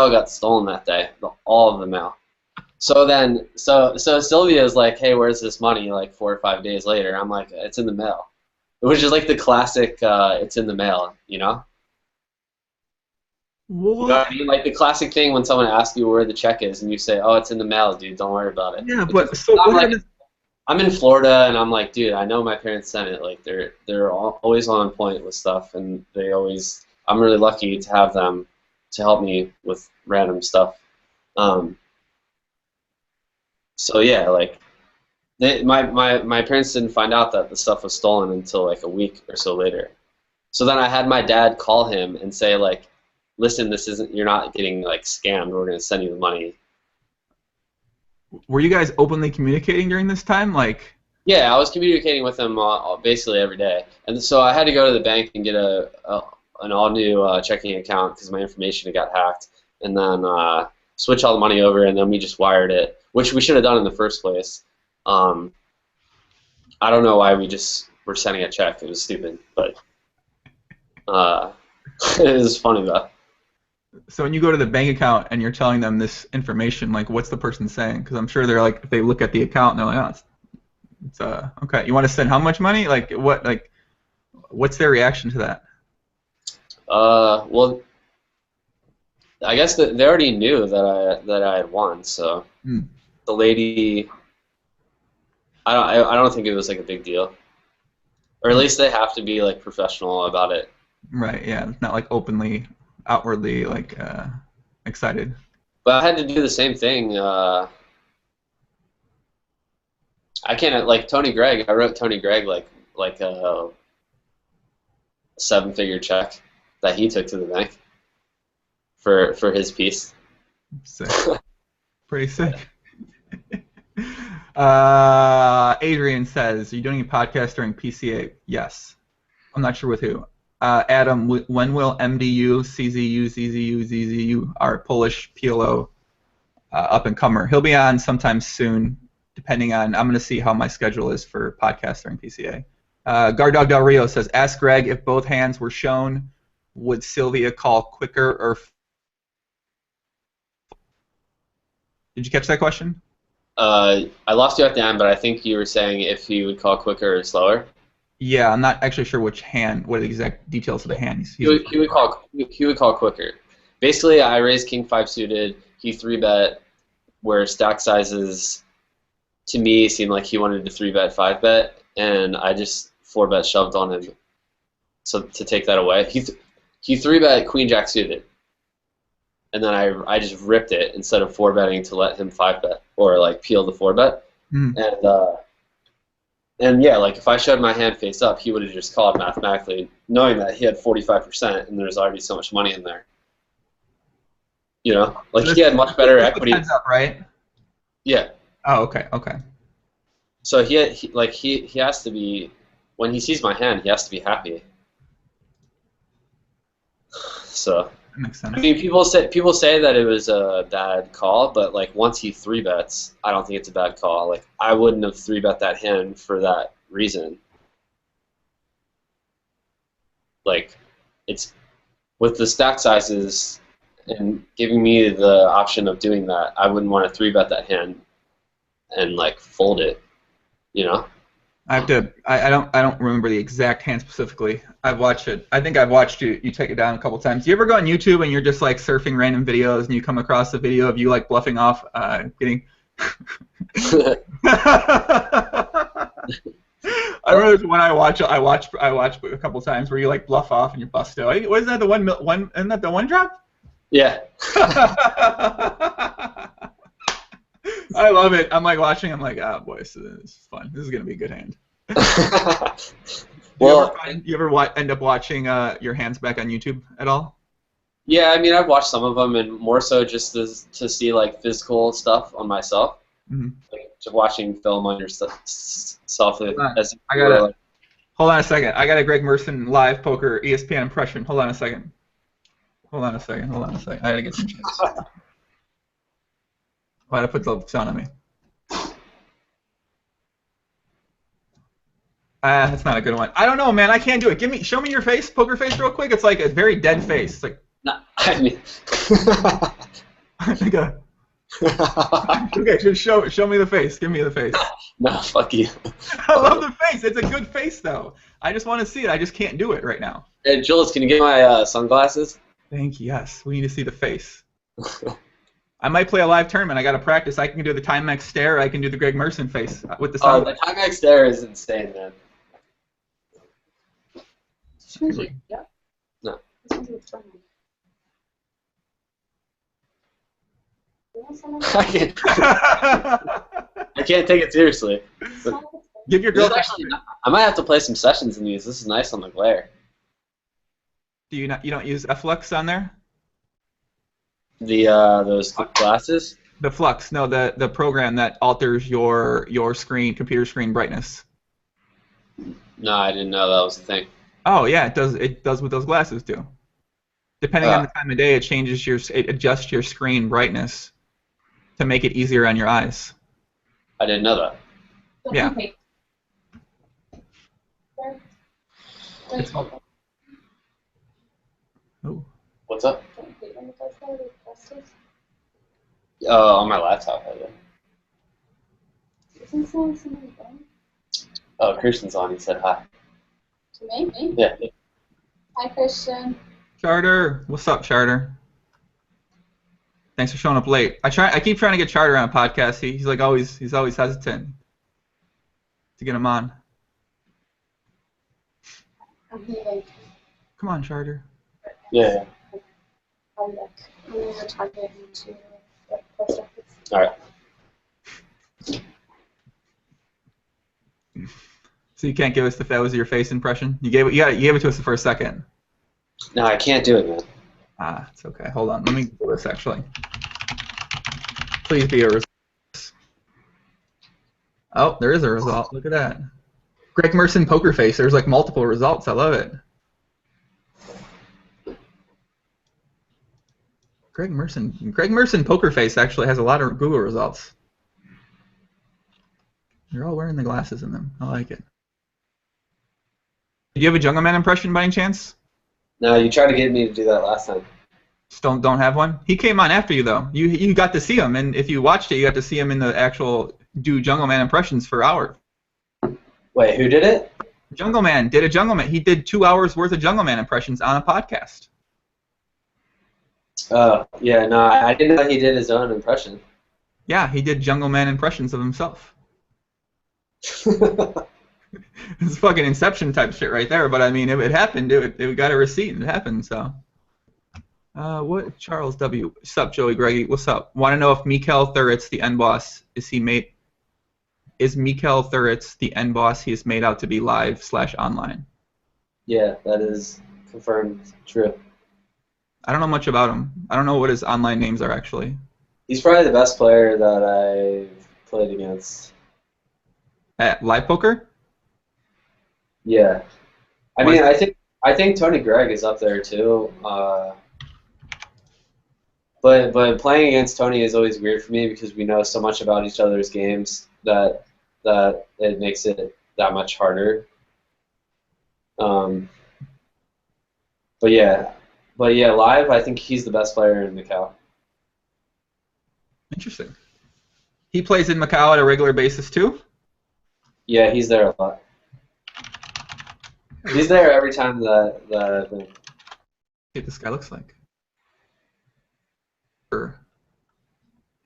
Speaker 2: got stolen that day, all of the mail. So then, so Sylvia's like, "Hey, where's this money?" Like 4 or 5 days later, I'm like, "It's in the mail." It was just like the classic, "It's in the mail," you know?
Speaker 1: What?
Speaker 2: You know what I mean? Like the classic thing when someone asks you where the check is, and you say, "Oh, it's in the mail, dude. Don't worry about it."
Speaker 1: Yeah, but so
Speaker 2: I'm in Florida, and I'm like, dude, I know my parents sent it. Like, they're always on point with stuff, and I'm really lucky to have them to help me with random stuff. So yeah, like, my parents didn't find out that the stuff was stolen until like a week or so later. So then I had my dad call him and say like, listen, you're not getting like scammed. We're gonna send you the money.
Speaker 1: Were you guys openly communicating during this time? Like,
Speaker 2: yeah, I was communicating with him basically every day, and so I had to go to the bank and get an all-new checking account because my information had got hacked, and then switch all the money over, and then we just wired it, which we should have done in the first place. I don't know why we just were sending a check. It was stupid, but it was funny though.
Speaker 1: so when you go to the bank account and you're telling them this information, like, what's the person saying? Because I'm sure they're like, if they look at the account and they're like, oh, it's okay. You want to send how much money? Like, what? Like, what's their reaction to that?
Speaker 2: Well, I guess that they already knew that I had won. So the lady, I don't think it was like a big deal, or at least they have to be like professional about it.
Speaker 1: Right. Yeah. It's not like openly, outwardly like excited.
Speaker 2: But I had to do the same thing. I can't like Tony Gregg. I wrote Tony Gregg like a 7-figure check that he took to the bank for his piece.
Speaker 1: Sick. Pretty sick. Adrian says, "Are you doing a podcast during PCA?" Yes. I'm not sure with who. Adam, when will MDU, CZU, ZZU, ZZU, our Polish PLO up and comer? He'll be on sometime soon, depending on. I'm going to see how my schedule is for podcast during PCA. Gardog Del Rio says, "Ask Greg if both hands were shown, would Sylvia call quicker or?" Did you catch that question?
Speaker 2: I lost you at the end, but I think you were saying if he would call quicker or slower.
Speaker 1: Yeah, I'm not actually sure what the exact details of the hand.
Speaker 2: He would call quicker. Basically, I raised King 5 suited. He 3-bet, where stack sizes to me seemed like he wanted to 3-bet 5-bet, and I just 4-bet shoved on him. So to take that away, he 3-bet Queen Jack suited, and then I just ripped it instead of 4-betting to let him 5-bet or like peel the 4-bet, and yeah, like if I showed my hand face up, he would have just called mathematically, knowing that he had 45% and there's already so much money in there. You know, like he had much better equity.
Speaker 1: Heads up, right?
Speaker 2: Yeah.
Speaker 1: Oh, okay, okay.
Speaker 2: So he has to be, when he sees my hand, he has to be happy. So.
Speaker 1: That makes sense.
Speaker 2: I mean, people say that it was a bad call, but like once he 3-bets, I don't think it's a bad call. Like I wouldn't have 3-bet that hand for that reason. Like it's with the stack sizes and giving me the option of doing that, I wouldn't want to 3-bet that hand and like fold it, you know?
Speaker 1: I have to. I don't remember the exact hand specifically. I've watched it. I think I've watched you take it down a couple times. Do you ever go on YouTube and you're just like surfing random videos and you come across a video of you like bluffing off, getting? I remember there's one I watched a couple times where you like bluff off and you bust out. Wasn't that the one? Isn't that the one drop?
Speaker 2: Yeah.
Speaker 1: I love it. I'm like watching. I'm like, oh boy, this is fun. This is gonna be a good hand.
Speaker 2: Well,
Speaker 1: You ever end up watching your hands back on YouTube at all?
Speaker 2: yeah, I mean, I've watched some of them, and more so just to see like physical stuff on myself,
Speaker 1: Mm-hmm.
Speaker 2: like just watching film on yourself.
Speaker 1: Hold on a second. I got a Greg Merson live poker ESPN impression. Hold on a second. I gotta get some chance. I gotta put the sound on me. That's not a good one. I don't know, man. I can't do it. Show me your face, poker face, real quick. It's like a very dead face. It's like.
Speaker 2: No, I mean.
Speaker 1: Okay, just show me the face. Give me the face.
Speaker 2: No, fuck you.
Speaker 1: I love the face. It's a good face, though. I just want to see it. I just can't do it right now.
Speaker 2: Hey, Jules, can you get my sunglasses?
Speaker 1: Thank you. Yes, we need to see the face. I might play a live tournament. I got to practice. I can do the Timex stare. I can do the Greg Merson face with the sound.
Speaker 2: Oh, the Timex stare is insane, man.
Speaker 4: Yeah.
Speaker 2: No. I can't take it seriously.
Speaker 1: Give your girl.
Speaker 2: I might have to play some sessions in these. This is nice on the glare.
Speaker 1: Do you not? You don't use Flux on there?
Speaker 2: Those glasses.
Speaker 1: The Flux, no, the program that alters your computer screen brightness.
Speaker 2: No, I didn't know that was a thing.
Speaker 1: Oh yeah, it does. It does what those glasses do. Depending on the time of day, it adjusts your screen brightness to make it easier on your eyes.
Speaker 2: I didn't know that.
Speaker 1: Yeah. Oh.
Speaker 2: What's up? On my laptop, I did. Oh, Christian's on. He said hi.
Speaker 4: To me?
Speaker 2: Yeah.
Speaker 4: Hi, Christian.
Speaker 1: Charter, what's up, Charter? Thanks for showing up late. I keep trying to get Charter on a podcast. He's always hesitant to get him on. Come on, Charter.
Speaker 2: Yeah. All right.
Speaker 1: So you can't give us that was your face impression? You gave it to us for a second.
Speaker 2: No, I can't do it, man.
Speaker 1: Ah, it's okay. Hold on. Let me do this, actually. Please be a result. Oh, there is a result. Look at that. Greg Merson poker face. There's like multiple results. I love it. Greg Merson poker face actually has a lot of Google results. You're all wearing the glasses in them. I like it. Do you have a Jungle Man impression by any chance?
Speaker 2: No, you tried to get me to do that last time.
Speaker 1: Just don't have one? He came on after you, though. You got to see him, and if you watched it, you got to see him in the actual do Jungle Man impressions for hours.
Speaker 2: Wait, who did it?
Speaker 1: Jungle Man did a Jungle Man. He did 2 hours worth of Jungle Man impressions on a podcast.
Speaker 2: Oh, yeah, no, I didn't know he did his own impression.
Speaker 1: Yeah, he did Jungle Man impressions of himself. It's fucking Inception type shit right there, but I mean, it happened. It got a receipt and it happened, so. What? Charles W. What's up, Joey Greggy? What's up? Want to know if Mikel Thuritz, the end boss, is Mikel Thuritz the end boss he is made out to be live/online?
Speaker 2: Yeah, that is confirmed true.
Speaker 1: I don't know much about him. I don't know what his online names are, actually.
Speaker 2: He's probably the best player that I've played against.
Speaker 1: At live poker?
Speaker 2: Yeah. I mean, I think Tony Gregg is up there too. But playing against Tony is always weird for me because we know so much about each other's games that it makes it that much harder. But yeah, live, I think he's the best player in Macau.
Speaker 1: Interesting. He plays in Macau at a regular basis too?
Speaker 2: Yeah, he's there a lot. He's there every time that thing.
Speaker 1: See what this guy looks like. He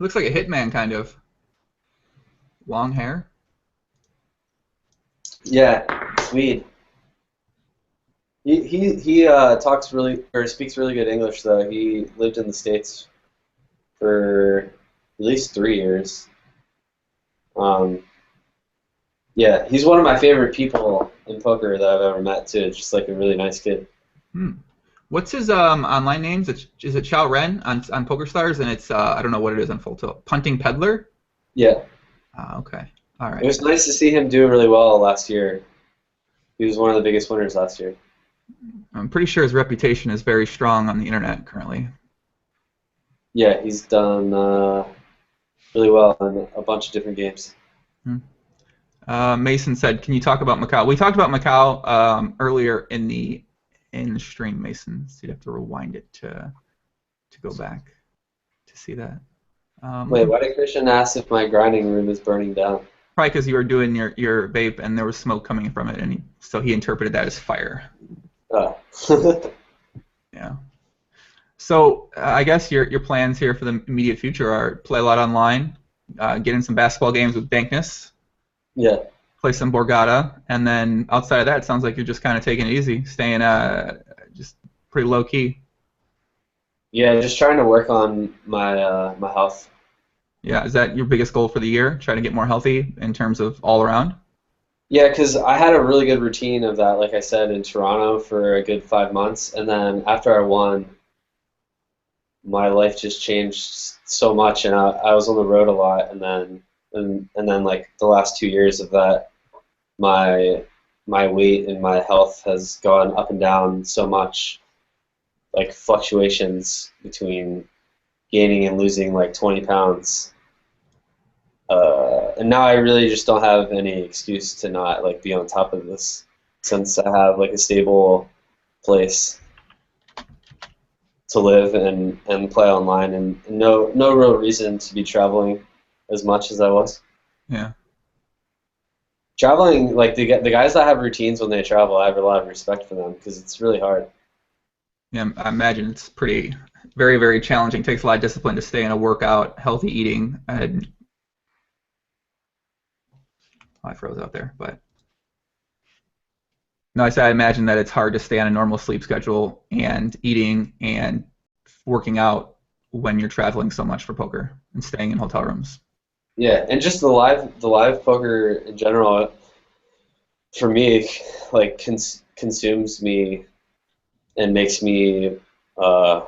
Speaker 1: looks like a hitman, kind of. Long hair.
Speaker 2: Yeah, Swede. He talks really or speaks really good English though. He lived in the States for at least 3 years. Um, yeah, he's one of my favorite people in poker that I've ever met too. Just like a really nice kid.
Speaker 1: Hmm. What's his online names? Is it Chow Ren on PokerStars, and it's I don't know what it is on Full Tilt. Punting Peddler.
Speaker 2: Yeah,
Speaker 1: Okay. All
Speaker 2: it
Speaker 1: right.
Speaker 2: was nice to see him do really well last year. He was one of the biggest winners last year.
Speaker 1: I'm pretty sure his reputation is very strong on the internet currently.
Speaker 2: Yeah, he's done really well in a bunch of different games.
Speaker 1: Hmm. Mason said, "Can you talk about Macau?" We talked about Macau earlier in the stream, Mason. So you'd have to rewind it to go back to see that.
Speaker 2: Wait, why did Christian ask if my grinding room is burning down?
Speaker 1: Probably because you were doing your vape and there was smoke coming from it, and so he interpreted that as fire.
Speaker 2: Oh.
Speaker 1: Yeah. So I guess your plans here for the immediate future are play a lot online, get in some basketball games with Dankness,
Speaker 2: Yeah.
Speaker 1: play some Borgata, and then outside of that, it sounds like you're just kind of taking it easy, staying just pretty low key.
Speaker 2: Yeah, just trying to work on my health.
Speaker 1: Yeah, is that your biggest goal for the year? Trying to get more healthy in terms of all around?
Speaker 2: Yeah, because I had a really good routine of that, like I said, in Toronto for a good 5 months, and then after I won, my life just changed so much, and I was on the road a lot, and then like the last 2 years of that, my my weight and my health has gone up and down so much, like fluctuations between gaining and losing like 20 pounds. And now I really just don't have any excuse to not like be on top of this since I have like a stable place to live and play online and no real reason to be traveling as much as I was.
Speaker 1: Yeah.
Speaker 2: Traveling, like the guys that have routines when they travel, I have a lot of respect for them because it's really hard.
Speaker 1: Yeah, I imagine it's very, very challenging. It takes a lot of discipline to stay in a workout, healthy eating, and I froze out there, but no, I said I imagine that it's hard to stay on a normal sleep schedule and eating and working out when you're traveling so much for poker and staying in hotel rooms.
Speaker 2: Yeah, and just the live poker in general, for me, like consumes me and makes me uh,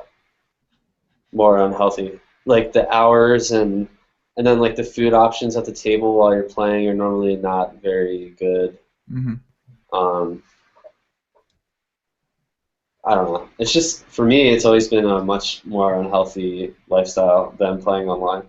Speaker 2: more unhealthy. Like the hours and then like the food options at the table while you're playing are normally not very good.
Speaker 1: Hmm.
Speaker 2: Um, I don't know. It's just for me, it's always been a much more unhealthy lifestyle than playing online.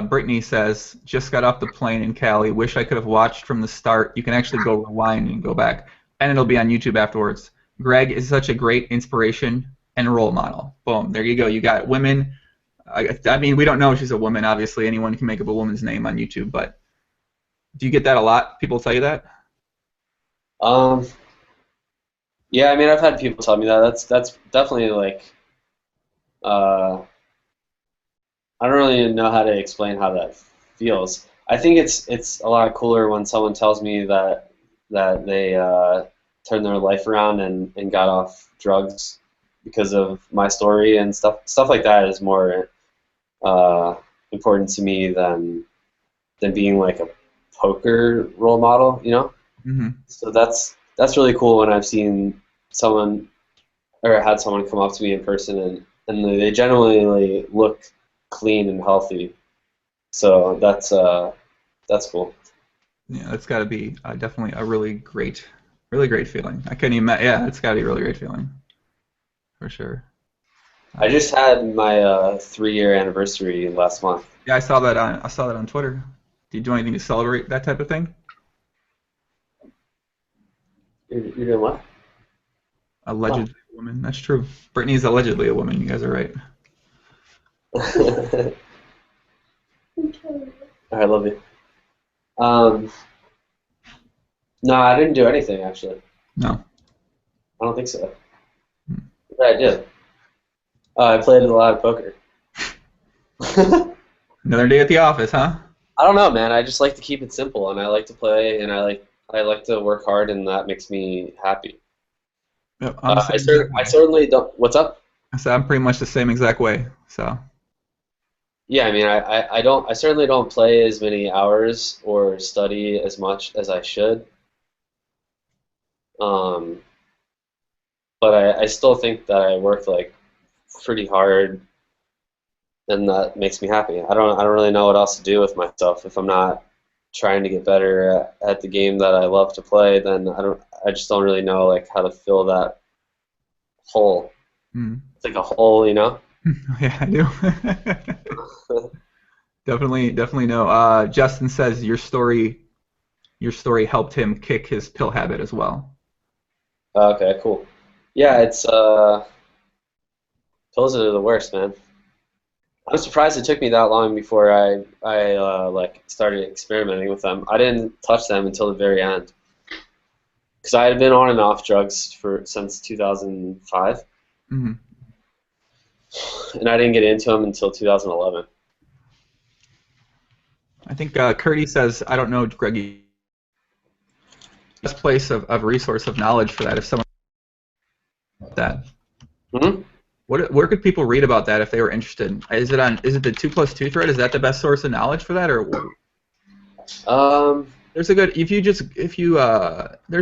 Speaker 1: Brittany says, just got off the plane in Cali. Wish I could have watched from the start. You can actually go rewind and go back, and it'll be on YouTube afterwards. Greg is such a great inspiration and role model. Boom, there you go. You got women. I mean, we don't know if she's a woman. Obviously, anyone can make up a woman's name on YouTube, but do you get that a lot? People tell you that?
Speaker 2: Um, yeah, I mean, I've had people tell me that. That's definitely like uh, I don't really know how to explain how that feels. I think it's a lot cooler when someone tells me that they turned their life around and got off drugs because of my story and stuff like that is more uh, important to me than being like a poker role model, you know?
Speaker 1: Hmm.
Speaker 2: So that's really cool when I've seen someone or had someone come up to me in person and they generally look clean and healthy. So that's cool.
Speaker 1: Yeah, that's got to be definitely a really great feeling. I couldn't even. Yeah, it's got to be a really great feeling for sure.
Speaker 2: I just had my 3-year anniversary last month.
Speaker 1: Yeah, I saw that on Twitter. Do you do anything to celebrate that type of thing?
Speaker 2: You're doing what?
Speaker 1: Allegedly a woman. That's true. Brittany's allegedly a woman. You guys are right.
Speaker 2: What? I love you. Um, no, I didn't do anything actually.
Speaker 1: No.
Speaker 2: I don't think so.
Speaker 1: Hmm.
Speaker 2: What did I do? I played a lot of poker.
Speaker 1: Another day at the office, huh?
Speaker 2: I don't know, man. I just like to keep it simple, and I like to play, and I like to work hard, and that makes me happy.
Speaker 1: Yep, I'm the same exact
Speaker 2: I
Speaker 1: way.
Speaker 2: certainly don't. What's up?
Speaker 1: I said I'm pretty much the same exact way. So
Speaker 2: Yeah, I mean, I don't. I certainly don't play as many hours or study as much as I should. Um, but I still think that I work like pretty hard, and that makes me happy. I don't really know what else to do with myself if I'm not trying to get better at the game that I love to play. Then I just don't really know like how to fill that hole.
Speaker 1: mm.
Speaker 2: It's like a hole, you know.
Speaker 1: Yeah, I do. Definitely no. Justin says your story helped him kick his pill habit as well.
Speaker 2: Okay, cool. Yeah, it's pills are the worst, man. I'm surprised it took me that long before I like started experimenting with them. I didn't touch them until the very end because I had been on and off drugs for since 2005,
Speaker 1: Hmm.
Speaker 2: and I didn't get into them until 2011.
Speaker 1: I think Curdy says, I don't know, Greggy, best place of resource of knowledge for that if someone that.
Speaker 2: Hmm.
Speaker 1: Where could people read about that if they were interested? Is it the 2+2 thread? Is that the best source of knowledge for that, or
Speaker 2: Um,
Speaker 1: there's a good if you there's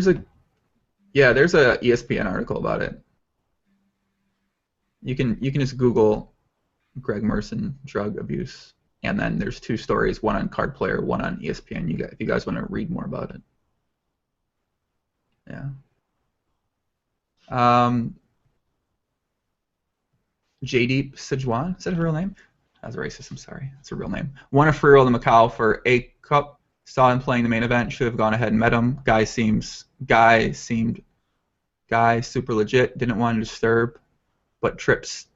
Speaker 1: a ESPN article about it. You can just Google Greg Merson drug abuse, and then there's two stories, one on Card Player, one on ESPN. If you guys want to read more about it, yeah. Um, Jaydeep Sejuan, is that a real name? That's racist. I'm sorry. It's a real name. Won a free roll to Macau for A Cup. Saw him playing the main event. Should have gone ahead and met him. Guy super legit. Didn't want to disturb, but trips.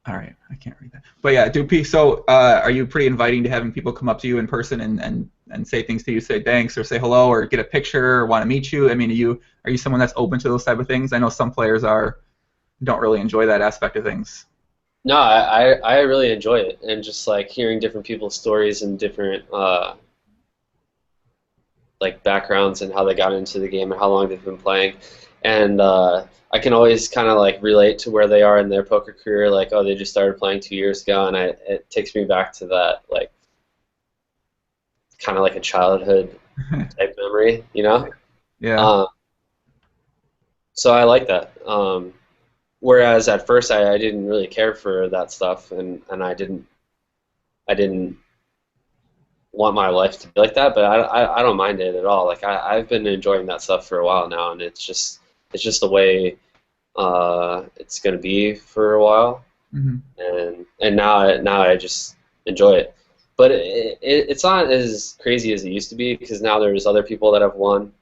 Speaker 1: All right, I can't read that. But yeah, so are you pretty inviting to having people come up to you in person and say things to you, say thanks or say hello or get a picture or want to meet you? I mean, are you someone that's open to those type of things? I know some players don't really enjoy that aspect of things.
Speaker 2: no, I really enjoy it, and just like hearing different people's stories and different like backgrounds and how they got into the game and how long they've been playing. And I can always kind of like relate to where they are in their poker career. Like, oh, they just started playing 2 years ago, and it takes me back to that like kind of like a childhood type memory, you know?
Speaker 1: Yeah.
Speaker 2: Um, so I like that. Whereas at first I didn't really care for that stuff, and I didn't want my life to be like that, but I don't mind it at all. Like I've been enjoying that stuff for a while now, and it's just the way it's gonna be for a while,
Speaker 1: Hmm.
Speaker 2: and now I just enjoy it. But it's not as crazy as it used to be because now there's other people that have won,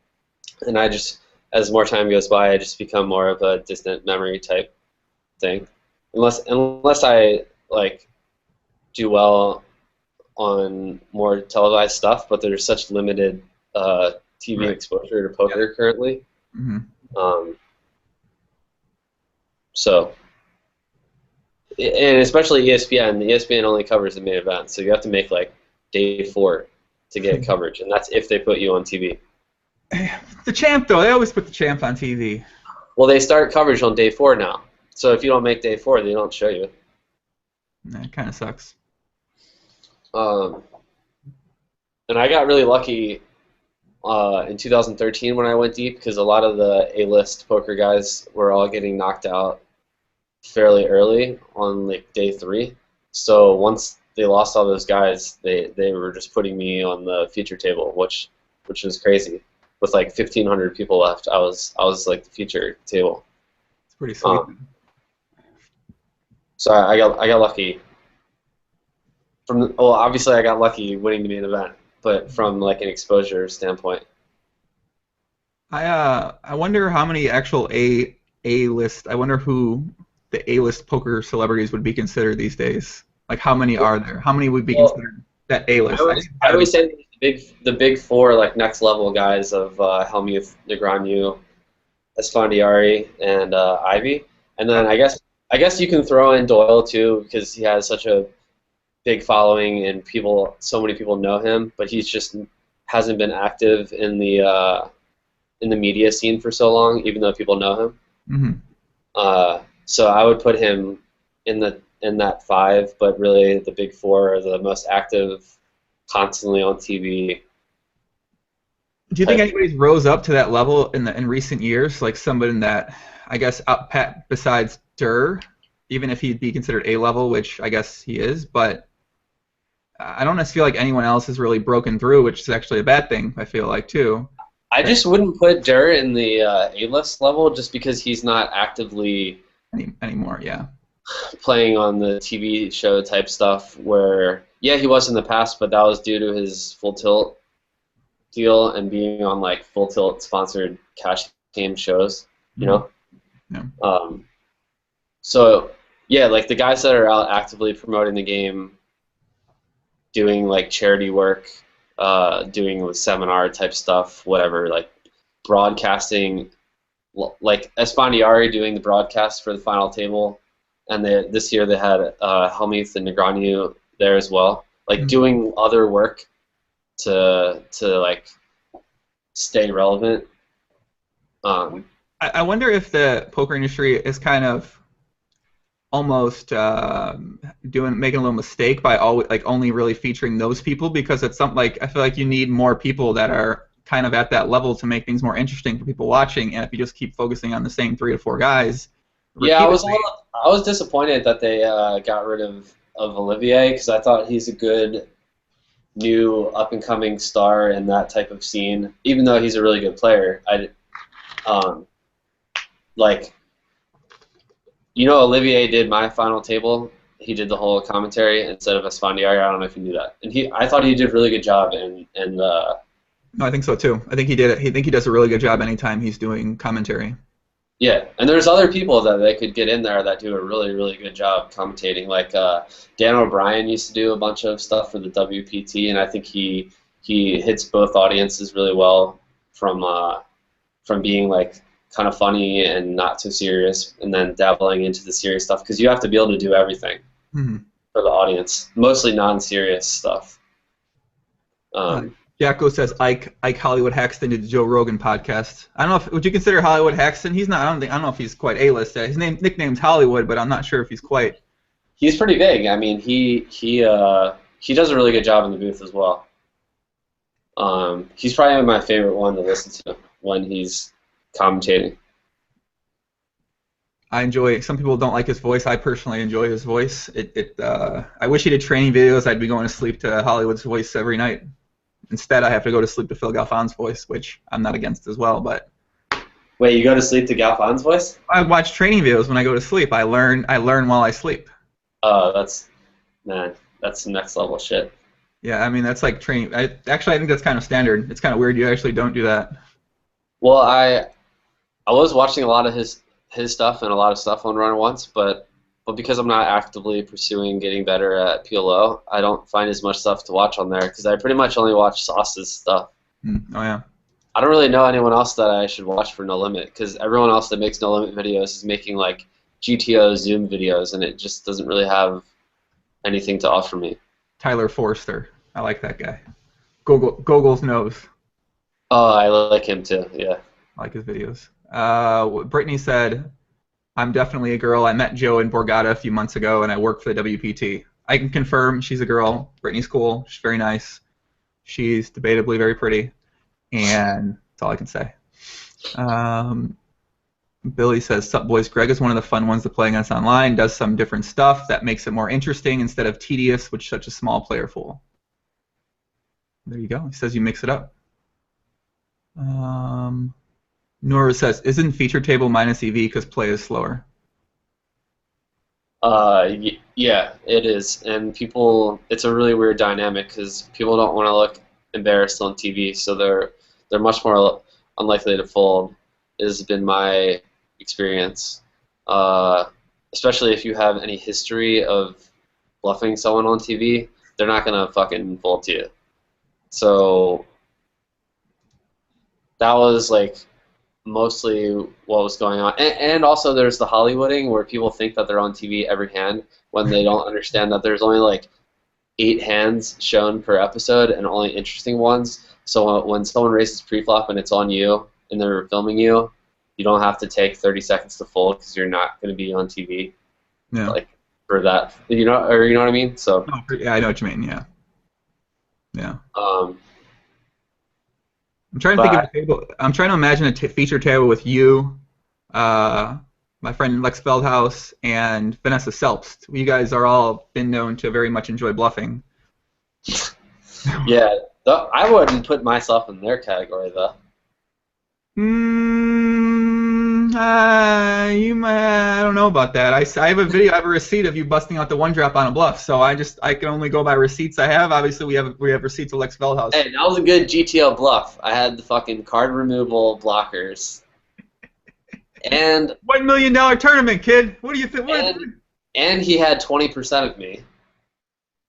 Speaker 2: and I just as more time goes by, I just become more of a distant memory type thing, unless I like do well on more televised stuff, but there's such limited TV
Speaker 1: Right.
Speaker 2: exposure to poker currently.
Speaker 1: Hmm.
Speaker 2: Um, so, and especially ESPN, ESPN only covers the main event, so you have to make like day 4 to get coverage, and that's if they put you on TV.
Speaker 1: The champ though, they always put the champ on TV.
Speaker 2: Well, they start coverage on day 4 now, so if you don't make day 4, they don't show you.
Speaker 1: That kind of sucks.
Speaker 2: Um, and I got really lucky in 2013 when I went deep because a lot of the A-list poker guys were all getting knocked out fairly early on like day 3. So once they lost all those guys, they were just putting me on the feature table, which was crazy. With like 1,500 people left, I was like the feature table.
Speaker 1: It's pretty sweet.
Speaker 2: So I got lucky. Well, obviously I got lucky winning the main event, but from like an exposure standpoint.
Speaker 1: I wonder how many actual A list. I wonder who the A-list poker celebrities would be considered these days. Like how many are there? How many would be considered that A-list?
Speaker 2: I always say the big 4 like next level guys of Helmuth, Negreanu, Esfandiari, and Ivy, and then I guess you can throw in Doyle too because he has such a big following and so many people know him, but he's just hasn't been active in the media scene for so long, even though people know him.
Speaker 1: Mm-hmm.
Speaker 2: So I would put him in that 5, but really the big 4 are the most active, constantly on TV
Speaker 1: Do you think
Speaker 2: type.
Speaker 1: anybody's rose up to that level in recent years? Like somebody that, I guess, besides Durr, even if he'd be considered A level, which I guess he is, but I don't necessarily feel like anyone else has really broken through, which is actually a bad thing, I feel like, too.
Speaker 2: I just wouldn't put Durr in the A-list level just because he's not actively
Speaker 1: Anymore, yeah.
Speaker 2: playing on the TV show type stuff where, yeah, he was in the past, but that was due to his Full Tilt deal and being on like Full Tilt sponsored cash game shows, you know?
Speaker 1: Yeah.
Speaker 2: So, yeah, like the guys that are out actively promoting the game, doing like charity work, doing like seminar type stuff, whatever, like broadcasting, like Esfandiari doing the broadcast for the final table, and this year they had Helmuth and Negreanu there as well, like doing other work to like stay relevant.
Speaker 1: I wonder if the poker industry is kind of almost making a little mistake by only really featuring those people, because it's something like I feel like you need more people that are kind of at that level to make things more interesting for people watching, and if you just keep focusing on the same 3 to 4 guys.
Speaker 2: Yeah, I was disappointed that they got rid of Olivier because I thought he's a good new up and coming star in that type of scene. Even though he's a really good player, Olivier did my final table. He did the whole commentary instead of Esfandiari. I don't know if you knew that, and I thought he did a really good job.
Speaker 1: No, I think so too. I think he did. I think he does a really good job anytime he's doing commentary.
Speaker 2: Yeah, and there's other people that they could get in there that do a really, really good job commentating. Like Dan O'Brien used to do a bunch of stuff for the WPT, and I think he hits both audiences really well from being like kind of funny and not too serious, and then dabbling into the serious stuff because you have to be able to do everything for the audience, mostly non-serious stuff.
Speaker 1: Jacko says Ike Hollywood Haxton did the Joe Rogan podcast. I don't know if would you consider Hollywood Haxton? He's not. I don't know if he's quite A-list. His nickname's Hollywood, but I'm not sure if he's quite.
Speaker 2: He's pretty big. I mean, he does a really good job in the booth as well. He's probably my favorite one to listen to when he's commentating.
Speaker 1: I enjoy. Some people don't like his voice. I personally enjoy his voice. I wish he did training videos. I'd be going to sleep to Hollywood's voice every night. Instead, I have to go to sleep to Phil Galfon's voice, which I'm not against as well. But
Speaker 2: wait, you go to sleep to Galfon's voice?
Speaker 1: I watch training videos when I go to sleep. I learn while I sleep.
Speaker 2: Oh, that's some next level shit.
Speaker 1: Yeah, I mean that's like training. I think that's kind of standard. It's kind of weird you actually don't do that.
Speaker 2: Well, I was watching a lot of his stuff and a lot of stuff on Runner once, but because I'm not actively pursuing getting better at PLO, I don't find as much stuff to watch on there because I pretty much only watch Sauce's stuff.
Speaker 1: Oh, yeah.
Speaker 2: I don't really know anyone else that I should watch for No Limit because everyone else that makes No Limit videos is making like GTO Zoom videos, and it just doesn't really have anything to offer me.
Speaker 1: Tyler Forster. I like that guy. Gogol's Nose.
Speaker 2: Oh, I like him too, yeah.
Speaker 1: I like his videos. Brittany said, I'm definitely a girl. I met Joe in Borgata a few months ago, and I work for the WPT. I can confirm she's a girl. Brittany's cool. She's very nice. She's debatably very pretty, and that's all I can say. Billy says, sup boys, Greg is one of the fun ones to play against online, does some different stuff that makes it more interesting instead of tedious with such a small player pool. There you go. He says you mix it up. Nora says, isn't feature table minus EV because play is slower?
Speaker 2: Yeah, it is. And it's a really weird dynamic because people don't want to look embarrassed on TV, so they're much more unlikely to fold, has been my experience. Especially if you have any history of bluffing someone on TV, they're not going to fucking fold to you. So that was like mostly what was going on. And also there's the Hollywooding where people think that they're on TV every hand when they don't understand that there's only like 8 hands shown per episode and only interesting ones. So when someone raises preflop and it's on you and they're filming you, you don't have to take 30 seconds to fold because you're not going to be on TV.
Speaker 1: Yeah.
Speaker 2: Like for that, you know what I mean? So.
Speaker 1: Yeah, I know what you mean. Yeah. Yeah.
Speaker 2: Um,
Speaker 1: I'm trying to think of a table. I'm trying to imagine a feature table with you, my friend Lex Feldhaus, and Vanessa Selbst. You guys are all been known to very much enjoy bluffing.
Speaker 2: Yeah, I wouldn't put myself in their category though.
Speaker 1: I don't know about that. I have a video, I have a receipt of you busting out the one drop on a bluff. So I can only go by receipts I have. Obviously, we have receipts of Lex Feldhaus.
Speaker 2: Hey, that was a good GTO bluff. I had the fucking card removal blockers. And
Speaker 1: $1 million tournament, kid. What do you think?
Speaker 2: And he had 20% of me.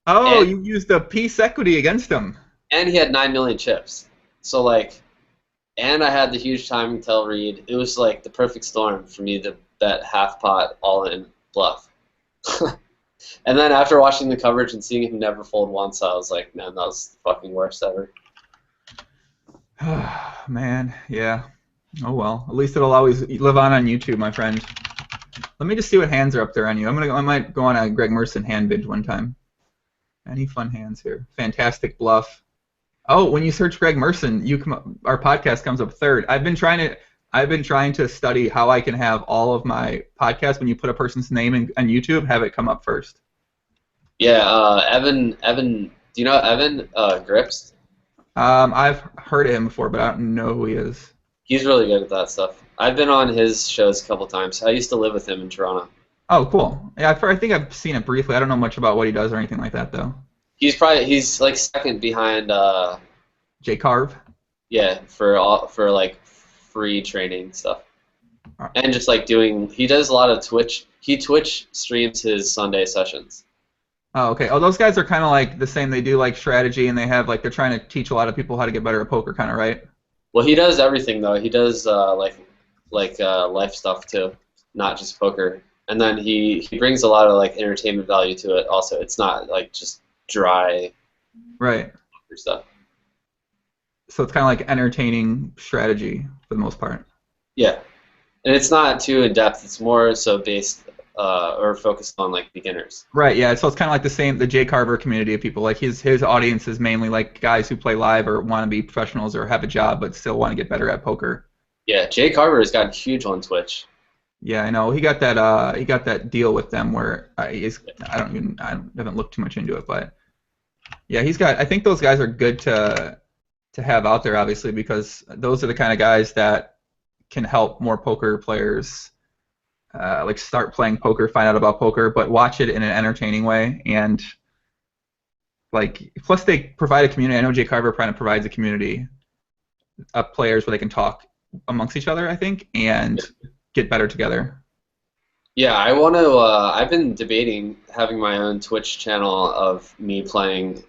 Speaker 1: Oh, you used the piece equity against him.
Speaker 2: And he had 9 million chips. So like, and I had the huge timing tell read. It was like the perfect storm for me to bet half pot all in bluff. And then after watching the coverage and seeing him never fold once, I was like, man, that was the fucking worst ever.
Speaker 1: Man, yeah. Oh well. At least it'll always live on YouTube, my friend. Let me just see what hands are up there on you. I might go on a Greg Merson hand vid one time. Any fun hands here? Fantastic bluff. Oh, when you search Greg Merson, our podcast comes up third. I've been trying to study how I can have all of my podcasts when you put a person's name on YouTube, have it come up first.
Speaker 2: Yeah, Evan. Do you know Evan Grips?
Speaker 1: I've heard of him before, but I don't know who he is.
Speaker 2: He's really good at that stuff. I've been on his shows a couple times. I used to live with him in Toronto.
Speaker 1: Oh, cool. Yeah, I think I've seen it briefly. I don't know much about what he does or anything like that, though.
Speaker 2: He's like second behind
Speaker 1: Jay Carve.
Speaker 2: Yeah, for like free training stuff.
Speaker 1: Right.
Speaker 2: And just like he does a lot of Twitch. He Twitch streams his Sunday sessions.
Speaker 1: Oh, okay. Oh, those guys are kind of like the same. They do like strategy, and they have like they're trying to teach a lot of people how to get better at poker, kind of, right?
Speaker 2: Well, he does everything though. He does like life stuff too, not just poker. And then he brings a lot of like entertainment value to it. Also, it's not like just dry,
Speaker 1: right,
Speaker 2: stuff.
Speaker 1: So it's kind of like entertaining strategy for the most part.
Speaker 2: Yeah, and it's not too in depth. It's more so based or focused on like beginners.
Speaker 1: Right. Yeah. So it's kind of like the Jay Carver community of people. Like his audience is mainly like guys who play live or want to be professionals or have a job but still want to get better at poker.
Speaker 2: Yeah, Jay Carver has gotten huge on Twitch.
Speaker 1: Yeah, I know. He got that deal with them where I haven't looked too much into it, but yeah, I think those guys are good to have out there, obviously, because those are the kind of guys that can help more poker players like start playing poker, find out about poker, but watch it in an entertaining way. And like, plus they provide a community. I know Jay Carver kind of provides a community of players where they can talk amongst each other, I think, and get better together.
Speaker 2: Yeah, I want to. I've been debating having my own Twitch channel of me playing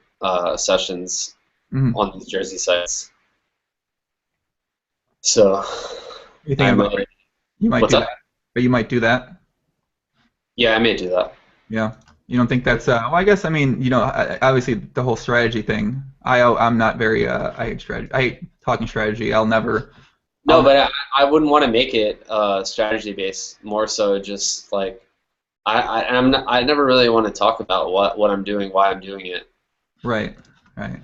Speaker 2: sessions on these Jersey sites. So
Speaker 1: you think you might do that? Or you might do that?
Speaker 2: Yeah, I may do that.
Speaker 1: Yeah. You don't think that's well, I guess, I mean, you know, obviously the whole strategy thing. I'm not very I hate strategy. I hate talking strategy. I'll never.
Speaker 2: No, but I wouldn't want to make it strategy based. More so, just like I never really want to talk about what I'm doing, why I'm doing it.
Speaker 1: Right. Right.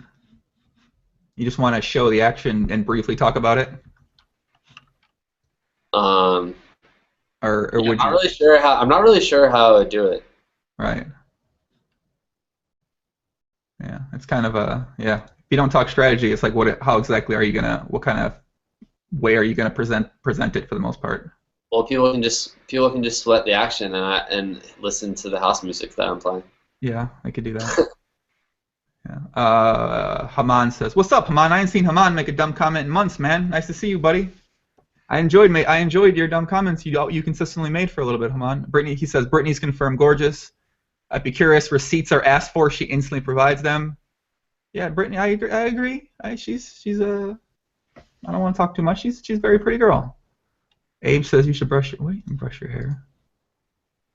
Speaker 1: You just want to show the action and briefly talk about it.
Speaker 2: Or
Speaker 1: would you?
Speaker 2: I'm not really sure how I would do it.
Speaker 1: Right. Yeah, it's kind of yeah. If you don't talk strategy, it's like how exactly are you what kind of way are you gonna present it for the most part?
Speaker 2: Well, people can just sweat the action and listen to the house music that I'm playing.
Speaker 1: Yeah, I could do that. Yeah. Haman says, "What's up, Haman? I ain't seen Haman make a dumb comment in months, man. Nice to see you, buddy. I enjoyed your dumb comments you consistently made for a little bit, Haman." He says, "Brittany's confirmed gorgeous. I'd be curious. Receipts are asked for. She instantly provides them." Yeah, Brittany, I agree. She's a. I don't want to talk too much. She's a very pretty girl. Abe says you should brush your hair.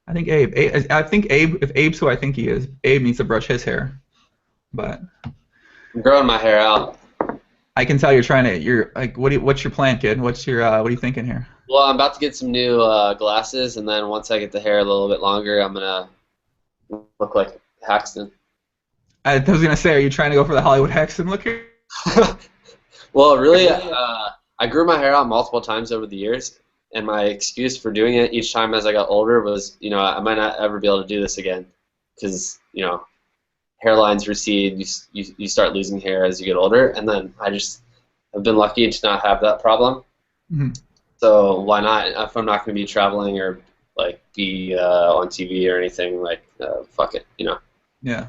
Speaker 1: I think Abe. If Abe's who I think he is, Abe needs to brush his hair. But
Speaker 2: I'm growing my hair out.
Speaker 1: I can tell you're like, what's your plan, kid? What are you thinking here?
Speaker 2: Well, I'm about to get some new glasses, and then once I get the hair a little bit longer, I'm gonna look like Haxton.
Speaker 1: I was gonna say, are you trying to go for the Hollywood Hexen look here?
Speaker 2: Well, really, I grew my hair out multiple times over the years, and my excuse for doing it each time as I got older was, I might not ever be able to do this again, because hairlines recede, you start losing hair as you get older, and then I've been lucky to not have that problem.
Speaker 1: Mm-hmm.
Speaker 2: So why not? If I'm not going to be traveling or like be on TV or anything, like fuck it,
Speaker 1: Yeah,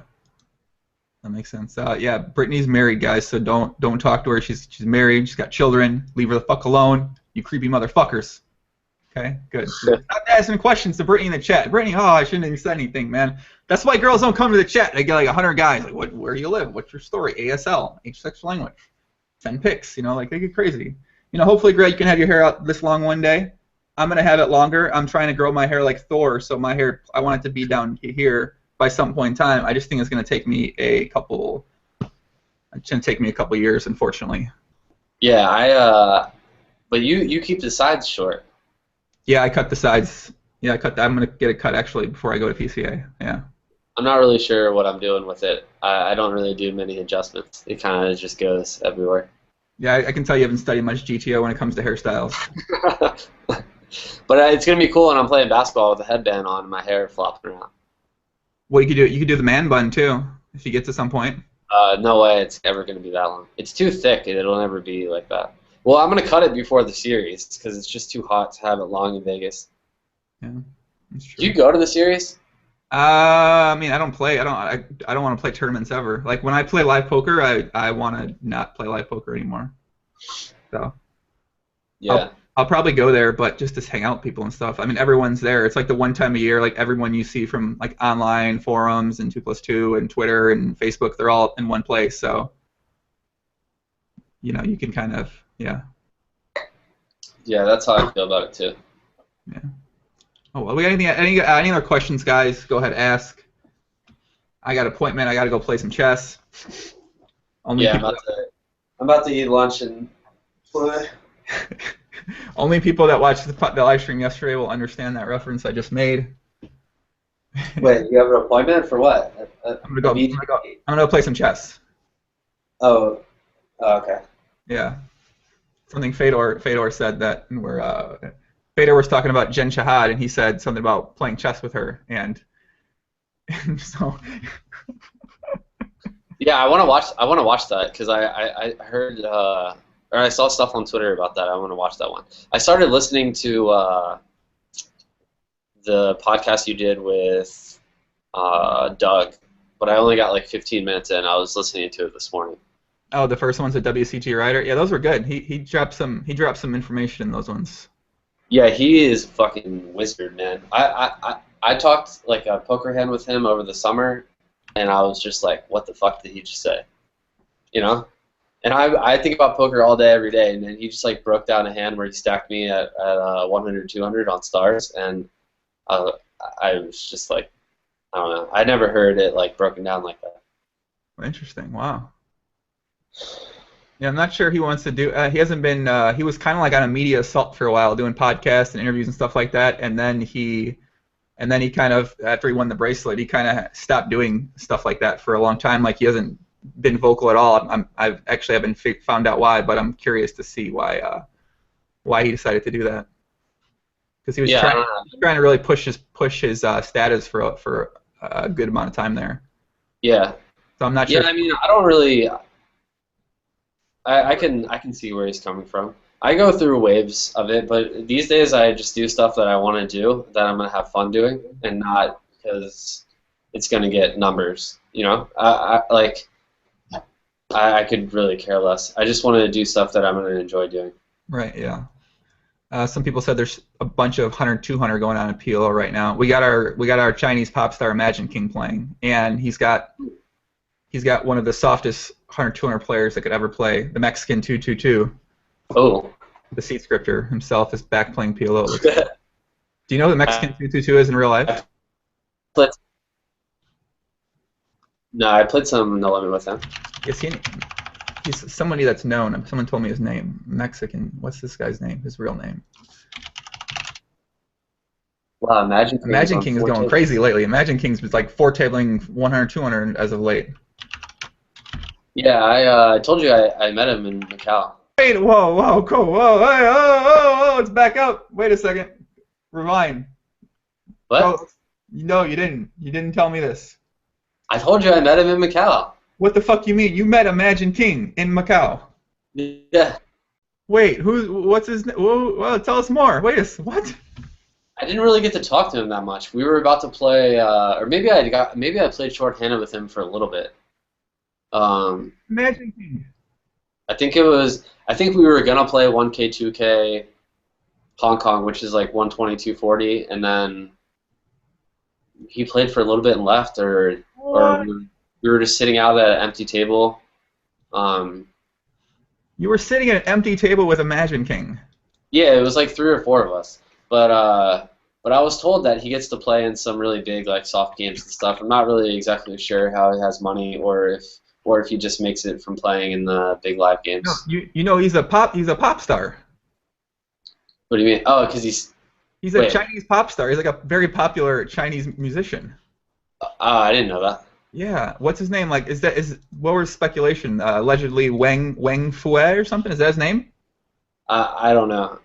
Speaker 1: that makes sense. Yeah, Brittany's married, guys, so don't talk to her. She's married. She's got children. Leave her the fuck alone, you creepy motherfuckers. Okay, good. Stop asking questions to Brittany in the chat. Brittany, I shouldn't have said anything, man. That's why girls don't come to the chat. They get like 100 guys. Like, where do you live? What's your story? ASL, H-sexual language. Send pics. Like they get crazy. Hopefully, Greg, you can have your hair out this long one day. I'm gonna have it longer. I'm trying to grow my hair like Thor, so my hair, I want it to be down here by some point in time. I just think it's gonna take me a couple. It's gonna take me a couple years, unfortunately.
Speaker 2: Yeah, but you keep the sides short.
Speaker 1: Yeah, I cut the sides. Yeah, I'm gonna get it cut actually before I go to PCA. Yeah.
Speaker 2: I'm not really sure what I'm doing with it. I don't really do many adjustments. It kind of just goes everywhere.
Speaker 1: Yeah, I can tell you haven't studied much GTO when it comes to hairstyles.
Speaker 2: But it's gonna be cool when I'm playing basketball with a headband on and my hair flopping around.
Speaker 1: Well, you could do the man bun too if you get to some point.
Speaker 2: No way it's ever gonna be that long. It's too thick. It'll never be like that. Well, I'm gonna cut it before the series because it's just too hot to have it long in Vegas.
Speaker 1: Yeah, that's true.
Speaker 2: Do you go to the series?
Speaker 1: I mean, I don't play. I don't want to play tournaments ever. Like when I play live poker, I want to not play live poker anymore. So
Speaker 2: yeah,
Speaker 1: I'll probably go there, but just to hang out with people and stuff. I mean, everyone's there. It's like the one time a year, like everyone you see from like online forums and 2+2 and Twitter and Facebook, they're all in one place. So you can kind of yeah.
Speaker 2: Yeah, that's how I feel about it too.
Speaker 1: Yeah. Oh well, we got any other questions, guys? Go ahead, ask. I got an appointment. I got to go play some chess.
Speaker 2: I'm about to eat lunch and play.
Speaker 1: Only people that watched the live stream yesterday will understand that reference I just made.
Speaker 2: Wait, you have an appointment for what?
Speaker 1: I'm gonna go play some chess.
Speaker 2: Oh, okay.
Speaker 1: Yeah. Something Fedor said that Fedor was talking about Jen Shahad, and he said something about playing chess with her, and so.
Speaker 2: Yeah, I want to watch that because I heard or I saw stuff on Twitter about that. I want to watch that one. I started listening to the podcast you did with Doug, but I only got like 15 minutes in. I was listening to it this morning.
Speaker 1: Oh, the first one's a WCG writer. Yeah, those were good. He dropped some information in those ones.
Speaker 2: Yeah, he is fucking wizard, man. I talked like a poker hand with him over the summer, and I was just like, what the fuck did he just say? And I think about poker all day, every day, and then he just like broke down a hand where he stacked me at 100, 200 on stars, and I was just like, I don't know. I never heard it like broken down like that.
Speaker 1: Interesting. Wow. Yeah, I'm not sure he wants to do. He hasn't been. He was kind of like on a media assault for a while, doing podcasts and interviews and stuff like that. And then he kind of, after he won the bracelet, he kind of stopped doing stuff like that for a long time. Like he hasn't been vocal at all. I haven't found out why, but I'm curious to see why he decided to do that. Because he was trying to really push his status for a good amount of time there.
Speaker 2: Yeah.
Speaker 1: So I'm not sure.
Speaker 2: Yeah, I mean, I don't really. I can see where he's coming from. I go through waves of it, but these days I just do stuff that I want to do, that I'm going to have fun doing, and not because it's going to get numbers. I could really care less. I just want to do stuff that I'm going to enjoy doing.
Speaker 1: Right, yeah. Some people said there's a bunch of 100, 200 going on in PLO right now. We got our Chinese pop star Imagine King playing, and he's got one of the softest 100, 200 players that could ever play, the Mexican 222.
Speaker 2: Oh.
Speaker 1: The seat scripter himself is back playing PLO. Do you know who the Mexican 222 is in real life?
Speaker 2: No, I played some No Limit with him.
Speaker 1: He's somebody that's known. Someone told me his name. Mexican. What's this guy's name? His real name.
Speaker 2: Wow, Imagine King.
Speaker 1: Imagine King is going crazy lately. Imagine King's was like 4-tabling 100, 200 as of late.
Speaker 2: Yeah, I told you I met him in Macau.
Speaker 1: Wait, whoa, cool, whoa, hey, oh, it's back up. Wait a second. Rewind.
Speaker 2: What?
Speaker 1: Oh, no, you didn't. You didn't tell me this.
Speaker 2: I told you I met him in Macau.
Speaker 1: What the fuck you mean? You met Imagine King in Macau?
Speaker 2: Yeah.
Speaker 1: Wait, what's his name? Well, tell us more. What?
Speaker 2: I didn't really get to talk to him that much. We were about to play, or maybe I played shorthanded with him for a little bit.
Speaker 1: Imagine King.
Speaker 2: I think we were gonna play 1K, 2K, Hong Kong, which is like 120, 240, and then he played for a little bit and left, or we were just sitting out at an empty table.
Speaker 1: You were sitting at an empty table with Imagine King.
Speaker 2: Yeah, it was like 3 or 4 of us. But I was told that he gets to play in some really big like soft games and stuff. I'm not really exactly sure how he has money or if he just makes it from playing in the big live games.
Speaker 1: No, you know he's a pop star.
Speaker 2: What do you mean? Oh, because he's
Speaker 1: a Chinese pop star. He's like a very popular Chinese musician.
Speaker 2: I didn't know that.
Speaker 1: Yeah, what's his name? Like, what was speculation? Allegedly Wang Fue or something. Is that his name?
Speaker 2: I don't know.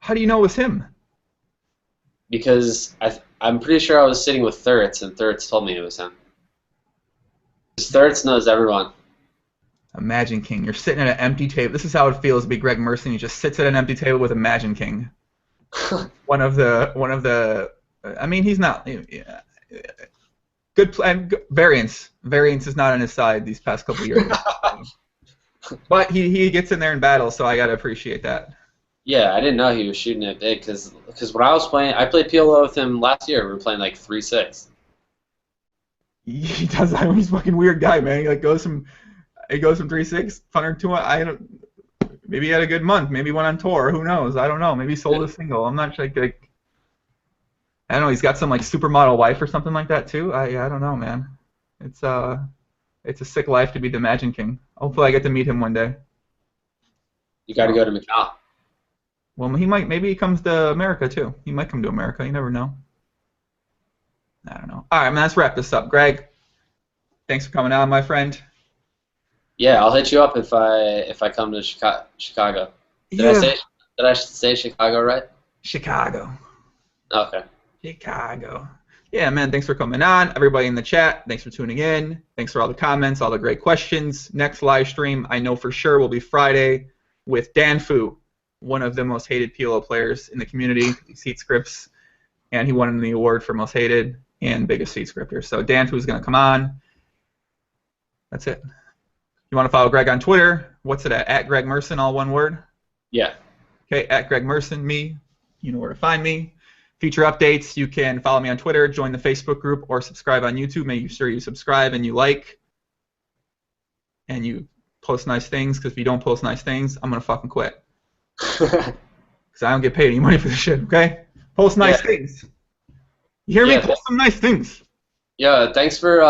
Speaker 1: How do you know it was him?
Speaker 2: Because I'm pretty sure I was sitting with Thurits, and Thurits told me it was him. Thurits knows everyone.
Speaker 1: Imagine King. You're sitting at an empty table. This is how it feels to be Greg Merson. He just sits at an empty table with Imagine King. one of the. I mean, he's not. Good variance. Variance is not on his side these past couple of years. But he gets in there in battle, so I gotta appreciate that.
Speaker 2: Yeah, I didn't know he was shooting it big because when I was playing, I played PLO with him last year. We were playing like 3-6.
Speaker 1: He does. He's a fucking weird guy, man. He goes from 3-6, 100 to maybe he had a good month. Maybe he went on tour. Who knows? I don't know. Maybe he sold a single. I'm not sure. Like, I don't know. He's got some like supermodel wife or something like that too. I don't know, man. It's a sick life to be the Imagine King. Hopefully, I get to meet him one day.
Speaker 2: You got to go to Macau.
Speaker 1: Well, maybe he comes to America too. He might come to America. You never know. I don't know. All right, man. Let's wrap this up. Greg, thanks for coming on, my friend.
Speaker 2: Yeah, I'll hit you up if I come to Chicago. Did I say Chicago right?
Speaker 1: Chicago.
Speaker 2: Okay.
Speaker 1: Chicago. Yeah, man, thanks for coming on. Everybody in the chat, thanks for tuning in. Thanks for all the comments, all the great questions. Next live stream, I know for sure, will be Friday with Dan Fu, one of the most hated PLO players in the community. Seat scripts, and he won the award for most hated and biggest seat scripter. So Dan Fu's going to come on. That's it. You want to follow Greg on Twitter? What's it at Greg Merson, all one word?
Speaker 2: Yeah.
Speaker 1: Okay, at Greg Merson, me. You know where to find me. Future updates, you can follow me on Twitter, join the Facebook group, or subscribe on YouTube. Make sure you subscribe and you like. And you post nice things, because if you don't post nice things, I'm going to fucking quit. Because I don't get paid any money for this shit, okay? Post nice things. You hear me? Post some nice things.
Speaker 2: Yeah, thanks for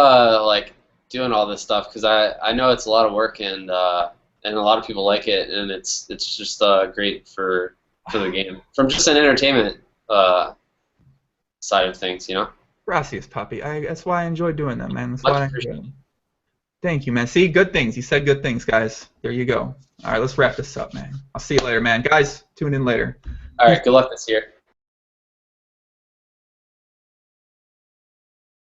Speaker 2: doing all this stuff, because I know it's a lot of work, and a lot of people like it, and it's just great for the game. From just an entertainment side of things, you know?
Speaker 1: Gracias, puppy. That's why I enjoy doing them, man. That's why I enjoy them. Thank you, man. See, good things. You said good things, guys. There you go. All right, let's wrap this up, man. I'll see you later, man. Guys, tune in later.
Speaker 2: All right, good luck this year.